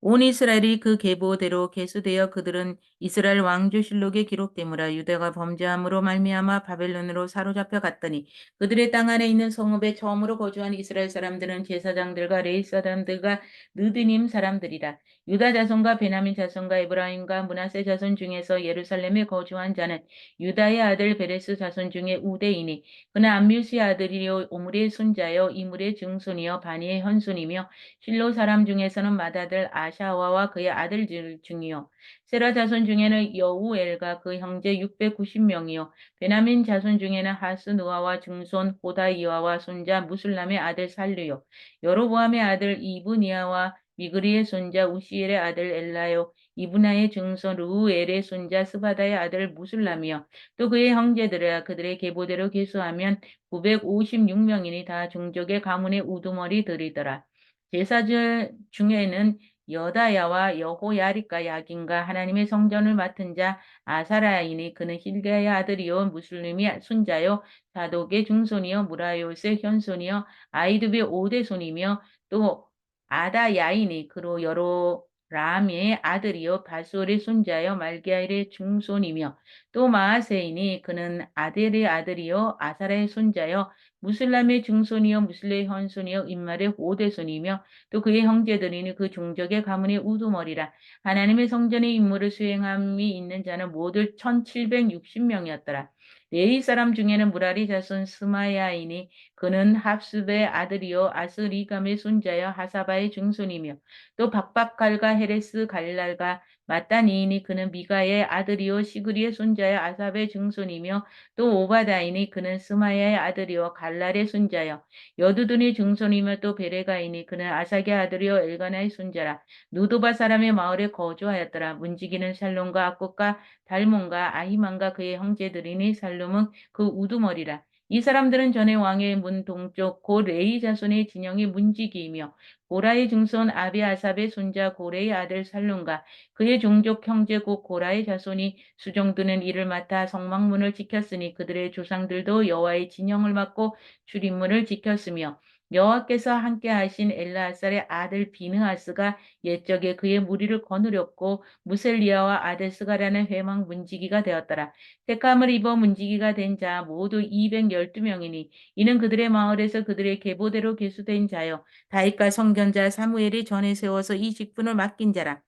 온 이스라엘이 그 계보대로 계수되어 그들은 이스라엘 왕조실록에 기록되므라. 유다가 범죄함으로 말미암아 바벨론으로 사로잡혀 갔더니 그들의 땅 안에 있는 성읍에 처음으로 거주한 이스라엘 사람들은 제사장들과 레위 사람들과 느드님 사람들이라. 유다 자손과 베냐민 자손과 에브라임과 므낫세 자손 중에서 예루살렘에 거주한 자는 유다의 아들 베레스 자손 중에 우대이니 그는 암뮤스의 아들이요 오므리의 손자요 이물의 증손이요 바니의 현손이며 실로 사람 중에서는 맏아들 아샤와와 그의 아들들 중이요 세라 자손 중에는 여우엘과 그 형제 690명이요 베냐민 자손 중에는 하스누아와 증손 호다이와와 손자 무술람의 아들 살류요 여로보암의 아들 이브니아와 미그리의 손자 우시엘의 아들 엘라요 이브나의 증손 르우엘의 손자 스바다의 아들 무술람이요 또 그의 형제들이야 그들의 계보대로 계수하면 956명이니 다 종족의 가문의 우두머리들이더라. 제사절 중에는 여다야와 여호야립과 야긴과 하나님의 성전을 맡은 자 아사라이니 그는 힐게의 아들이요 무슬림이 순자요 사독의 중손이요 무라요스의 현손이요 아이두의 오대손이며 또 아다야이니 그로 여로람의 아들이요 바술의 순자요 말기야의 중손이며 또 마아세이니 그는 아델의 아들이요 아사라의 손자요 무슬람의 증손이요 무슬의 현손이요 임말의 오대손이며 또 그의 형제들이니 그 종족의 가문의 우두머리라. 하나님의 성전의 임무를 수행함이 있는 자는 모두 1760명이었더라. 레위 사람 중에는 무라리 자손 스마야이니 그는 합습의 아들이요 아스리감의 손자여 하사바의 증손이며 또 박박갈과 헤레스 갈랄과 마따니이니 그는 미가의 아들이요 시그리의 손자여 아삽의 증손이며 또 오바다이니 그는 스마야의 아들이요 갈랄의 손자여 여두둔의 증손이며 또 베레가이니 그는 아삭의 아들이요 엘가나의 손자라. 누도바 사람의 마을에 거주하였더라. 문지기는 살롬과 악국과 달몬과 아히만과 그의 형제들이니 살롬은 그 우두머리라. 이 사람들은 전에 왕의 문 동쪽 고 레이 자손의 진영이 문지기이며 고라의 증손 아비아삽의 손자 고레의 아들 살룸과 그의 종족 형제 곧 고라의 자손이 수종드는 일을 맡아 성막문을 지켰으니 그들의 조상들도 여호와의 진영을 맡고 출입문을 지켰으며 여호와께서 함께 하신 엘라아살의 아들 비느하스가 옛적에 그의 무리를 거느렸고 무셀리아와 아데스가라는 회막 문지기가 되었더라. 택함을 입어 문지기가 된 자 모두 212명이니 이는 그들의 마을에서 그들의 계보대로 계수된 자요 다윗과 성견자 사무엘이 전에 세워서 이 직분을 맡긴 자라.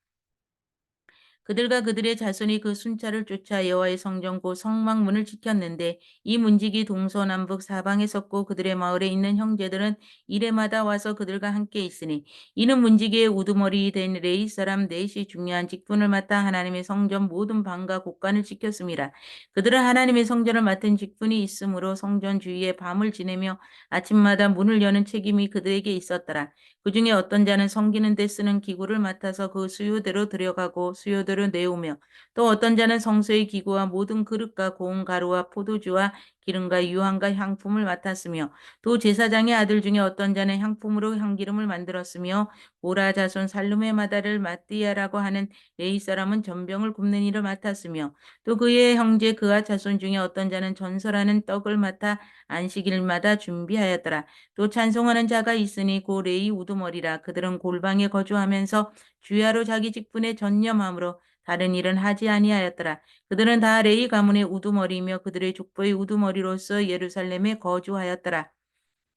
그들과 그들의 자손이 그 순찰을 쫓아 여호와의 성전 곧 성막문을 지켰는데 이 문지기 동서남북 사방에 섰고 그들의 마을에 있는 형제들은 이레마다 와서 그들과 함께 있으니 이는 문지기의 우두머리 된 레이 사람 넷이 중요한 직분을 맡아 하나님의 성전 모든 방과 곳간을 지켰습니다. 그들은 하나님의 성전을 맡은 직분이 있으므로 성전 주위에 밤을 지내며 아침마다 문을 여는 책임이 그들에게 있었더라. 그 중에 어떤 자는 섬기는 데 쓰는 기구를 맡아서 그 수요대로 들여가고 수요대로 내오며 또 어떤 자는 성소의 기구와 모든 그릇과 고운 가루와 포도주와 기름과 유황과 향품을 맡았으며 또 제사장의 아들 중에 어떤 자는 향품으로 향기름을 만들었으며 오라 자손 살룸의 마다를 마띠아라고 하는 레이 사람은 전병을 굽는 일을 맡았으며 또 그의 형제 그와 자손 중에 어떤 자는 전설하는 떡을 맡아 안식일마다 준비하였더라. 또 찬송하는 자가 있으니 고 레이 우두머리라. 그들은 골방에 거주하면서 주야로 자기 직분에 전념함으로 다른 일은 하지 아니하였더라. 그들은 다 레이 가문의 우두머리이며 그들의 족보의 우두머리로서 예루살렘에 거주하였더라.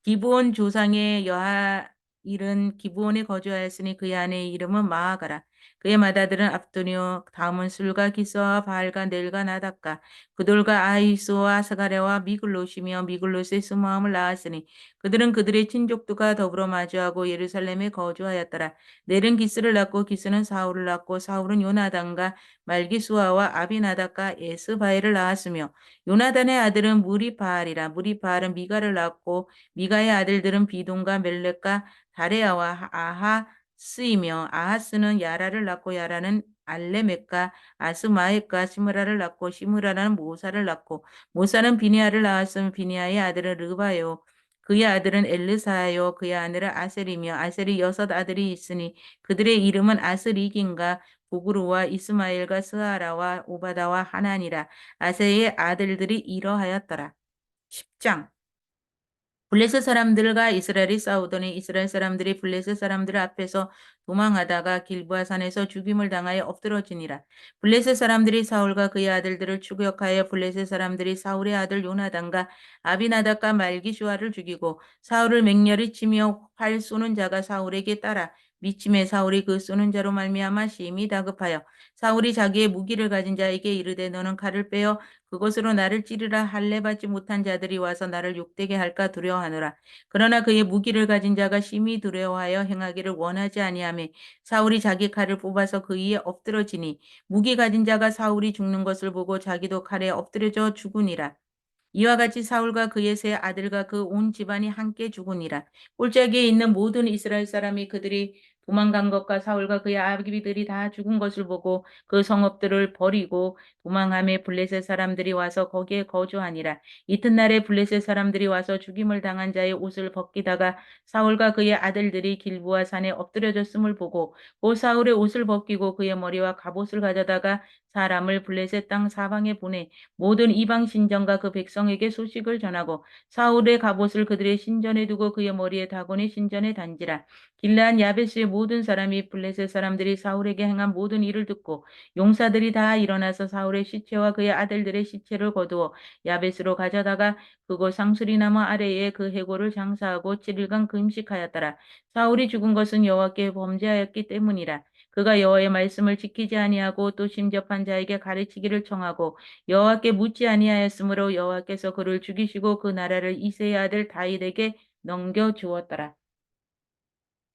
기브온 조상의 여하일은 기브온에 거주하였으니 그의 아내의 이름은 마아가라. 그의 맏아들은 압도니오, 다음은 술과 기스와 바알과 넬과 나답과 그돌과 아히수와 사가랴와 미글롯이며 미글롯의 스모함을 낳았으니 그들은 그들의 친족들과 더불어 마주하고 예루살렘에 거주하였더라. 넬은 기스를 낳고 기스는 사울을 낳고 사울은 요나단과 말기수아와 아비나답과 에스바엘을 낳았으며 요나단의 아들은 무리바알이라. 무리바알은 미가를 낳고 미가의 아들들은 비돈과 멜렉과 다레아와 아하스이며 아하스는 야라를 낳고 야라는 알레멕과 아스마엑과 시므라를 낳고 시므라는 모사를 낳고 모사는 비니아를 낳았으며 비니아의 아들은 르바요 그의 아들은 엘르사요 그의 아내는 아셀이며 아셀이 6 아들이 있으니 그들의 이름은 아스리긴과 부그루와 이스마엘과 스아라와 오바다와 하나니라 아셀의 아들들이 이러하였더라. 10장 블레셋 사람들과 이스라엘이 싸우더니 이스라엘 사람들이 블레셋 사람들 앞에서 도망하다가 길보아 산에서 죽임을 당하여 엎드러지니라. 블레셋 사람들이 사울과 그의 아들들을 추격하여 블레셋 사람들이 사울의 아들 요나단과 아비나답과 말기슈아를 죽이고 사울을 맹렬히 치며 활 쏘는 자가 사울에게 따라 미침에 사울이 그 쏘는 자로 말미암아 심히 다급하여 사울이 자기의 무기를 가진 자에게 이르되 너는 칼을 빼어 그것으로 나를 찌르라 할례 받지 못한 자들이 와서 나를 욕되게 할까 두려워하노라. 그러나 그의 무기를 가진 자가 심히 두려워하여 행하기를 원하지 아니하며 사울이 자기 칼을 뽑아서 그 위에 엎드러지니 무기 가진 자가 사울이 죽는 것을 보고 자기도 칼에 엎드려져 죽으니라. 이와 같이 사울과 그의 세 아들과 그 온 집안이 함께 죽으니라. 골짜기에 있는 모든 이스라엘 사람이 그들이 도망간 것과 사울과 그의 아비들이 다 죽은 것을 보고 그 성읍들을 버리고 도망함에 블레셋 사람들이 와서 거기에 거주하니라. 이튿날에 블레셋 사람들이 와서 죽임을 당한 자의 옷을 벗기다가 사울과 그의 아들들이 길보아 산에 엎드려졌음을 보고 곧 사울의 옷을 벗기고 그의 머리와 갑옷을 가져다가 사람을 블레셋 땅 사방에 보내 모든 이방 신전과 그 백성에게 소식을 전하고 사울의 갑옷을 그들의 신전에 두고 그의 머리에 다곤의 신전에 단지라. 길르앗 야베스의 모든 사람이 블레셋 사람들이 사울에게 행한 모든 일을 듣고 용사들이 다 일어나서 사울의 시체와 그의 아들들의 시체를 거두어 야베스로 가져다가 그곳 상수리나무 아래에 그 해골을 장사하고 7일간 금식하였더라. 사울이 죽은 것은 여호와께 범죄하였기 때문이라. 그가 여호와의 말씀을 지키지 아니하고 또 심접한 자에게 가르치기를 청하고 여호와께 묻지 아니하였으므로 여호와께서 그를 죽이시고 그 나라를 이새의 아들 다윗에게 넘겨 주었더라.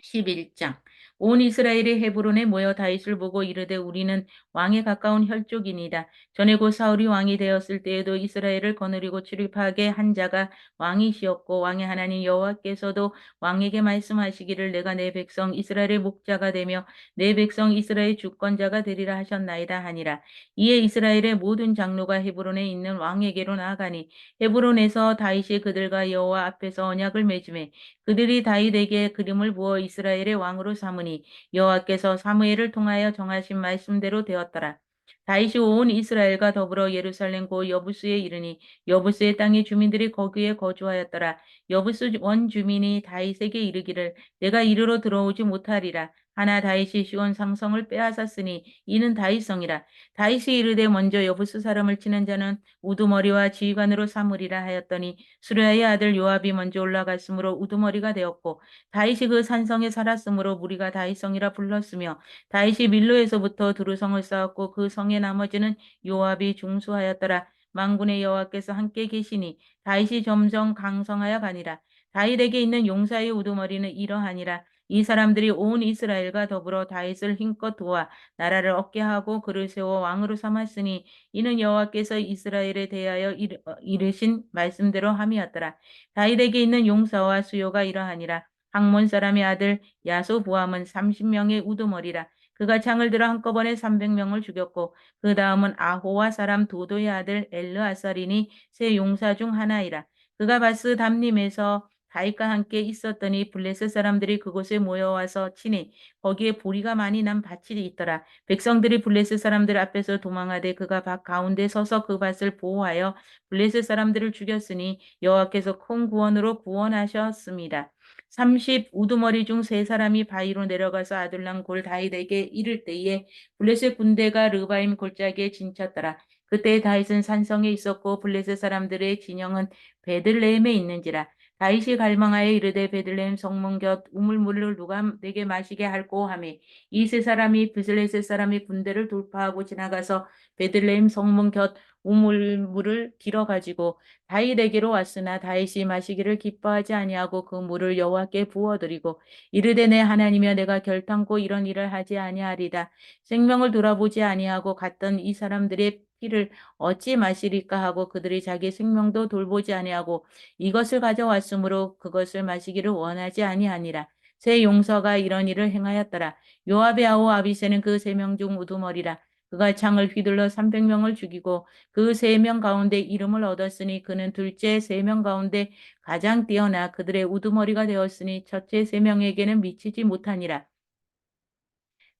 11장. 온 이스라엘이 헤브론에 모여 다윗을 보고 이르되 우리는 왕에 가까운 혈족이니이다. 전에 곧 사울이 왕이 되었을 때에도 이스라엘을 거느리고 출입하게 한 자가 왕이시었고 왕의 하나님 여호와께서도 왕에게 말씀하시기를 내가 내 백성 이스라엘의 목자가 되며 내 백성 이스라엘의 주권자가 되리라 하셨나이다 하니라. 이에 이스라엘의 모든 장로가 헤브론에 있는 왕에게로 나아가니 헤브론에서 다윗이 그들과 여호와 앞에서 언약을 맺음에 그들이 다윗에게 기름을 부어 이스라엘의 왕으로 삼으니 여호와께서 사무엘을 통하여 정하신 말씀대로 되었더라. 다윗이 온 이스라엘과 더불어 예루살렘 고 여부스에 이르니 여부스의 땅의 주민들이 거기에 거주하였더라. 여부스 원주민이 다윗에게 이르기를 내가 이르러 들어오지 못하리라. 하나 다윗이 시온 상성을 빼앗았으니 이는 다윗성이라. 다윗이 이르되 먼저 여부스 사람을 치는 자는 우두머리와 지휘관으로 삼으리라 하였더니 수르야의 아들 요압이 먼저 올라갔으므로 우두머리가 되었고 다윗이 그 산성에 살았으므로 무리가 다윗성이라 불렀으며 다윗이 밀로에서부터 두루성을 쌓았고 그 성의 나머지는 요압이 중수하였더라. 만군의 여호와께서 함께 계시니 다윗이 점점 강성하여 가니라. 다윗에게 있는 용사의 우두머리는 이러하니라. 이 사람들이 온 이스라엘과 더불어 다윗을 힘껏 도와 나라를 얻게 하고 그를 세워 왕으로 삼았으니 이는 여호와께서 이스라엘에 대하여 이르신 말씀대로 함이었더라. 다윗에게 있는 용사와 수요가 이러하니라. 학몬 사람의 아들 야소부함은 30명의 우두머리라. 그가 창을 들어 한꺼번에 300명을 죽였고 그 다음은 아호와 사람 도도의 아들 엘르아살이니 세 용사 중 하나이라. 그가 바스 담림에서 다윗과 함께 있었더니 블레셋 사람들이 그곳에 모여와서 치니 거기에 보리가 많이 난 밭이 있더라. 백성들이 블레셋 사람들 앞에서 도망하되 그가 밭 가운데 서서 그 밭을 보호하여 블레셋 사람들을 죽였으니 여호와께서 큰 구원으로 구원하셨습니다. 30 우두머리 중 세 사람이 바위로 내려가서 아둘람 골 다윗에게 이를 때에 블레셋 군대가 르바임 골짜기에 진쳤더라. 그때 다윗은 산성에 있었고 블레셋 사람들의 진영은 베들레헴에 있는지라. 다윗이 갈망하여 이르되 베들레헴 성문 곁 우물물을 누가 내게 마시게 할꼬 하며 이 세 사람이 블레셋 사람이 군대를 돌파하고 지나가서 베들레헴 성문 곁 우물물을 길어 가지고 다윗에게로 왔으나 다윗이 마시기를 기뻐하지 아니하고 그 물을 여호와께 부어드리고 이르되 내 하나님이여 내가 결탄코 이런 일을 하지 아니하리다. 생명을 돌아보지 아니하고 갔던 이 사람들의 피를 어찌 마시리까 하고 그들이 자기 생명도 돌보지 아니하고 이것을 가져왔으므로 그것을 마시기를 원하지 아니하니라. 세 용서가 이런 일을 행하였더라. 요압의 아우 아비새는 그 세 명 중 우두머리라. 그가 창을 휘둘러 300명을 죽이고 그 세 명 가운데 이름을 얻었으니 그는 둘째 세 명 가운데 가장 뛰어나 그들의 우두머리가 되었으니 첫째 세 명에게는 미치지 못하니라.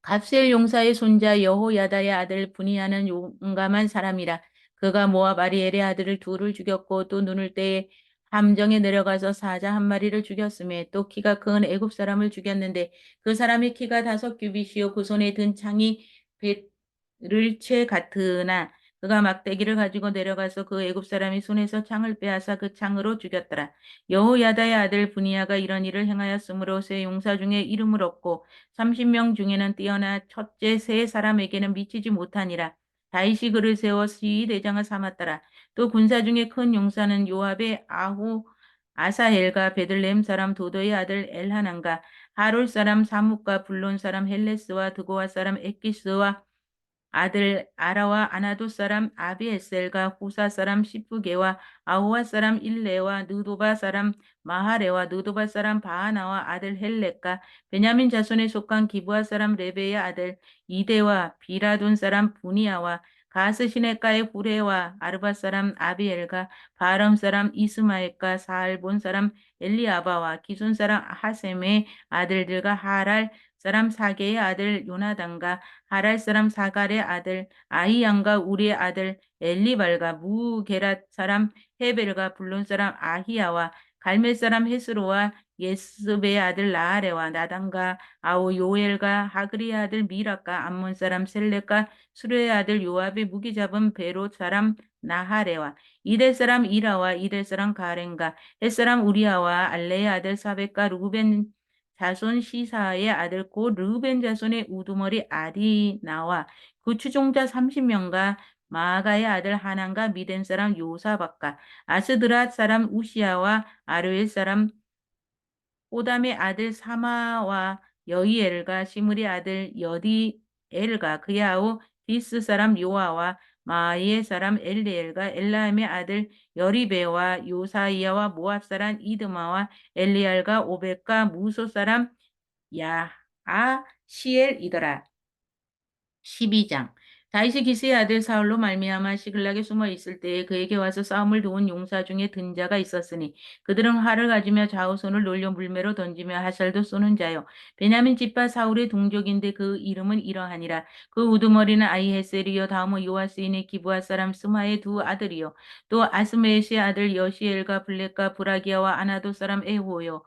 갑셀 용사의 손자 여호야다의 아들 분이야는 용감한 사람이라. 그가 모압 아리엘의 아들을 둘을 죽였고 또 눈을 떼에 함정에 내려가서 사자 한 마리를 죽였으며 또 키가 큰 애굽 사람을 죽였는데 그 사람의 키가 5규빗이요 그 손에 든 창이 배를 채 같으나 그가 막대기를 가지고 내려가서 그 애굽 사람이 손에서 창을 빼앗아 그 창으로 죽였더라. 여호야다의 아들 분이야가 이런 일을 행하였으므로 세 용사 중에 이름을 얻고 30명 중에는 뛰어나 첫째 세 사람에게는 미치지 못하니라. 다윗이 그를 세워 시위 대장을 삼았더라. 또 군사 중에 큰 용사는 요압의 아후 아사헬과 베들레헴 사람 도도의 아들 엘하난과 하롤 사람 사뭇과 블론 사람 헬레스와 드고와 사람 에키스와 아들 아라와 아나도 사람 아비에셀과 후사 사람 시프게와 아호와 사람 일레와 느도바 사람 마하레와 느도바 사람 바하나와 아들 헬렉과 베냐민 자손에 속한 기브아 사람 레베의 아들 이데와 비라돈 사람 부니아와 가스 시내가의 후레와 아르바 사람 아비엘과 바람 사람 이스마엘과 사알본 사람 엘리아바와 기순 사람 하셈의 아들들과 하랄 사람 사게의 아들 요나단과 하랄 사람 사갈의 아들 아히양과 우리의 아들 엘리발과 무게랏 사람 헤벨과 블론 사람 아히야와 갈멜 사람 헤스로와 예스베의 아들 나아레와 나단과 아오 요엘과 하그리의 아들 미라과 암몬 사람 셀렉과 수르의 아들 요압의 무기 잡은 베롯 사람 나하레와 이델 사람 이라와 이델 사람 가렌과 헷 사람 우리아와 알레의 아들 사백과 루벤 자손 시사의 아들 곧 르벤 자손의 우두머리 아디나와 그 추종자 30명과 마아가의 아들 하난과 미덴 사람 요사박과 아스드랏 사람 우시아와 아르엘 사람 호담의 아들 사마와 여이엘과 시므리 아들 여디엘과 그의 아우 디스 사람 요아와 마아의 사람 엘리엘과 엘라임의 아들 여리베와 요사이아와 모압 사람 이드마와 엘리알과 오벳과 무소 사람 야아시엘이더라. 12장. 다윗이 기스의 아들 사울로 말미암아 시글락에 숨어 있을 때에 그에게 와서 싸움을 도운 용사 중에 든 자가 있었으니 그들은 활을 가지며 좌우손을 놀려 물매로 던지며 하살도 쏘는 자요. 베냐민 집파 사울의 동족인데 그 이름은 이러하니라. 그 우두머리는 아이헤셀이요 다음은 요아스인의 기브아 사람 스마의 두 아들이요. 또 아스메시의 아들 여시엘과 블렉과 브라기아와 아나도 사람 에호요.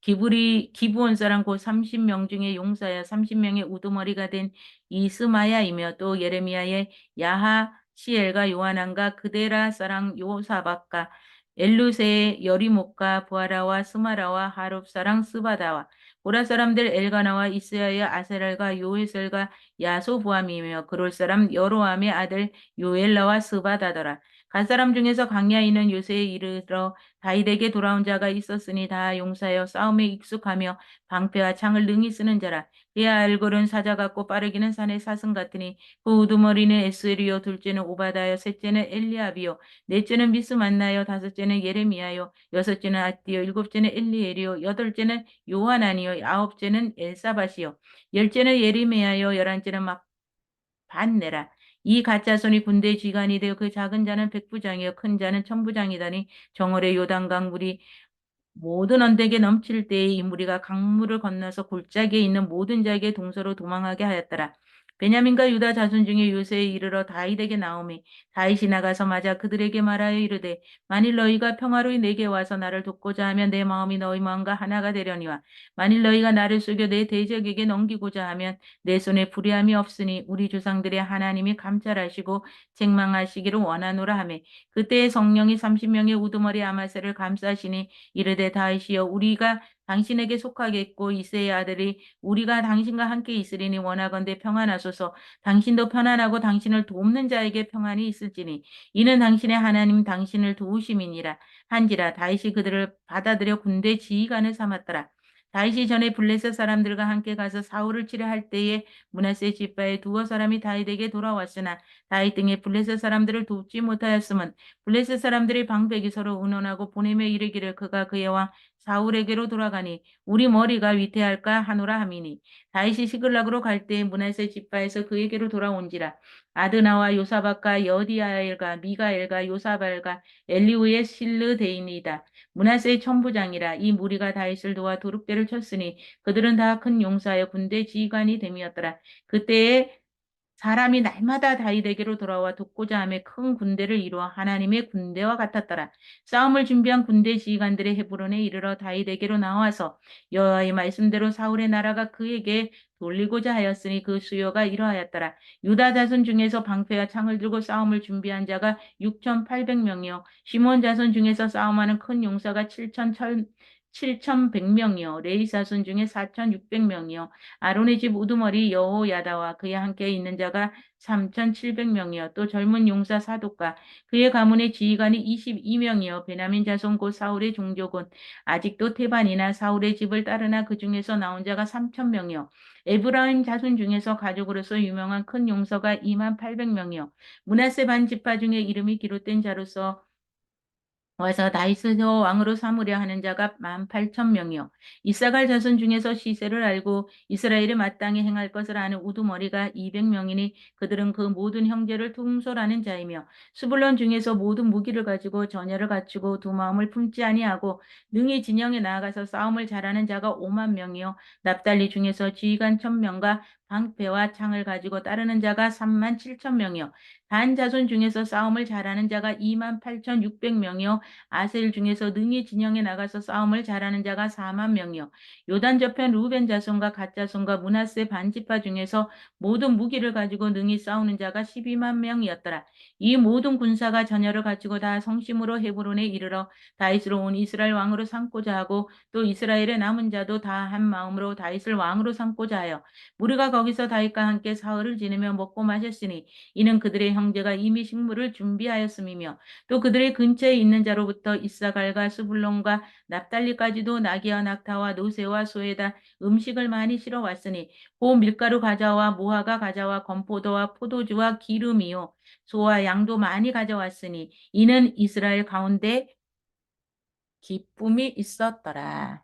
기브온 사람 곧 30명 중에 용사야 30명의 우두머리가 된 이스마야이며 또 예레미야의 야하시엘과 요하난과 그데라 사랑 요사박과 엘루세의 여리목과 부하라와 스마라와 하롭 사랑 스바다와 보라 사람들 엘가나와 이스야의 아세랄과 요에셀과 야소부함이며 그롤 사람 여로함의 아들 요엘라와 스바다더라. 간 사람 중에서 강야에 있는 요새에 이르러 다윗에게 돌아온 자가 있었으니 다 용사여 싸움에 익숙하며 방패와 창을 능히 쓰는 자라. 그의 알골은 사자 같고 빠르기는 산의 사슴 같으니 그 우두머리는 에스리요 둘째는 오바다요 셋째는 엘리압이요 넷째는 미스만나요 다섯째는 예레미야요 여섯째는 아띠요 일곱째는 엘리엘이요 여덟째는 요하나니요 아홉째는 엘사밭이요 열째는 예레미야요 열한째는 막 반내라. 이 가짜손이 군대 쥐관이 되어 그 작은 자는 백부장이요 큰 자는 천부장이다니 정월의 요단강 물이 모든 언덕에 넘칠 때에 이 무리가 강물을 건너서 골짜기에 있는 모든 자에게 동서로 도망하게 하였더라. 베냐민과 유다 자손 중에 요새에 이르러 다윗에게 나오매 다윗이 나가서 맞아 그들에게 말하여 이르되 만일 너희가 평화로이 내게 와서 나를 돕고자 하면 내 마음이 너희 마음과 하나가 되려니와 만일 너희가 나를 속여 내 대적에게 넘기고자 하면 내 손에 불의함이 없으니 우리 조상들의 하나님이 감찰하시고 책망하시기를 원하노라 하매 그때의 성령이 30명의 우두머리 아마새를 감싸시니 이르되 다윗이여 우리가 당신에게 속하겠고 이새의 아들이 우리가 당신과 함께 있으리니 원하건대 평안하소서 당신도 편안하고 당신을 돕는 자에게 평안이 있을지니 이는 당신의 하나님 당신을 도우심이니라 한지라 다윗이 그들을 받아들여 군대 지휘관을 삼았더라. 다윗이 전에 블레셋 사람들과 함께 가서 사울을 치려 할 때에 므낫세 지파의 두어 사람이 다윗에게 돌아왔으나 다윗 등의 블레셋 사람들을 돕지 못하였음은 블레셋 사람들이 방백이 서로 의논하고 보내며 이르기를 그가 그의 왕 사울에게로 돌아가니 우리 머리가 위태할까 하노라 함이니 다윗이 시글락으로 갈 때에 므낫세 지파에서 그에게로 돌아온지라 아드나와 요사박과 여디아엘과 미가엘과 요사발과 엘리우의 실르데인이다. 므낫세의 천부장이라 이 무리가 다윗을 도와 도륙대를 쳤으니 그들은 다 큰 용사여 군대 지휘관이 됨이었더라. 그때에 사람이 날마다 다윗에게로 돌아와 돕고자 하며 큰 군대를 이루어 하나님의 군대와 같았더라. 싸움을 준비한 군대 지휘관들의 헤브론에 이르러 다윗에게로 나와서 여호와의 말씀대로 사울의 나라가 그에게 돌리고자 하였으니 그 수요가 이러하였더라. 유다 자손 중에서 방패와 창을 들고 싸움을 준비한 자가 6,800명이요. 시몬 자손 중에서 싸움하는 큰 용사가 7,100명이요. 레위 자손 중에 4,600명이요. 아론의 집 우두머리 여호야다와 그에 함께 있는 자가 3,700명이요. 또 젊은 용사 사독과 그의 가문의 지휘관이 22명이요. 베냐민 자손 곧 사울의 종족은 아직도 테반이나 사울의 집을 따르나 그 중에서 나온 자가 3,000명이요. 에브라임 자손 중에서 가족으로서 유명한 큰 용서가 28,000명이요. 므낫세 반 지파 중에 이름이 기록된 자로서 와서 다윗을 왕으로 삼으려 하는 자가 18,000명이요. 이사갈 자손 중에서 시세를 알고 이스라엘에 마땅히 행할 것을 아는 우두머리가 200명이니 그들은 그 모든 형제를 통솔하는 자이며 수불론 중에서 모든 무기를 가지고 전열을 갖추고 두 마음을 품지 아니하고 능히 진영에 나아가서 싸움을 잘하는 자가 5만 명이요. 납달리 중에서 지휘관 1,000명과 방패와 창을 가지고 따르는 자가 37,000명이요. 단 자손 중에서 싸움을 잘하는 자가 28,600명이요. 아셀 중에서 능히 진영에 나가서 싸움을 잘하는 자가 4만 명이요. 요단 저편 루벤 자손과 갓 자손과 므낫세 반지파 중에서 모든 무기를 가지고 능히 싸우는 자가 12만 명이었더라. 이 모든 군사가 전열을 갖추고 다 성심으로 헤브론에 이르러 다윗으로 온 이스라엘 왕으로 삼고자 하고 또 이스라엘의 남은 자도 다 한 마음으로 다윗을 왕으로 삼고자 하여 우리가 거기서 다윗과 함께 사흘을 지내며 먹고 마셨으니 이는 그들의 형제가 이미 식물을 준비하였음이며 또 그들의 근처에 있는 자로부터 이사갈과 스불론과 납달리까지도 나귀와 낙타와 노새와 소에다 음식을 많이 실어 왔으니 고 밀가루 가져와 모아가 가져와 건포도와 포도주와 기름이요 소와 양도 많이 가져왔으니 이는 이스라엘 가운데 기쁨이 있었더라.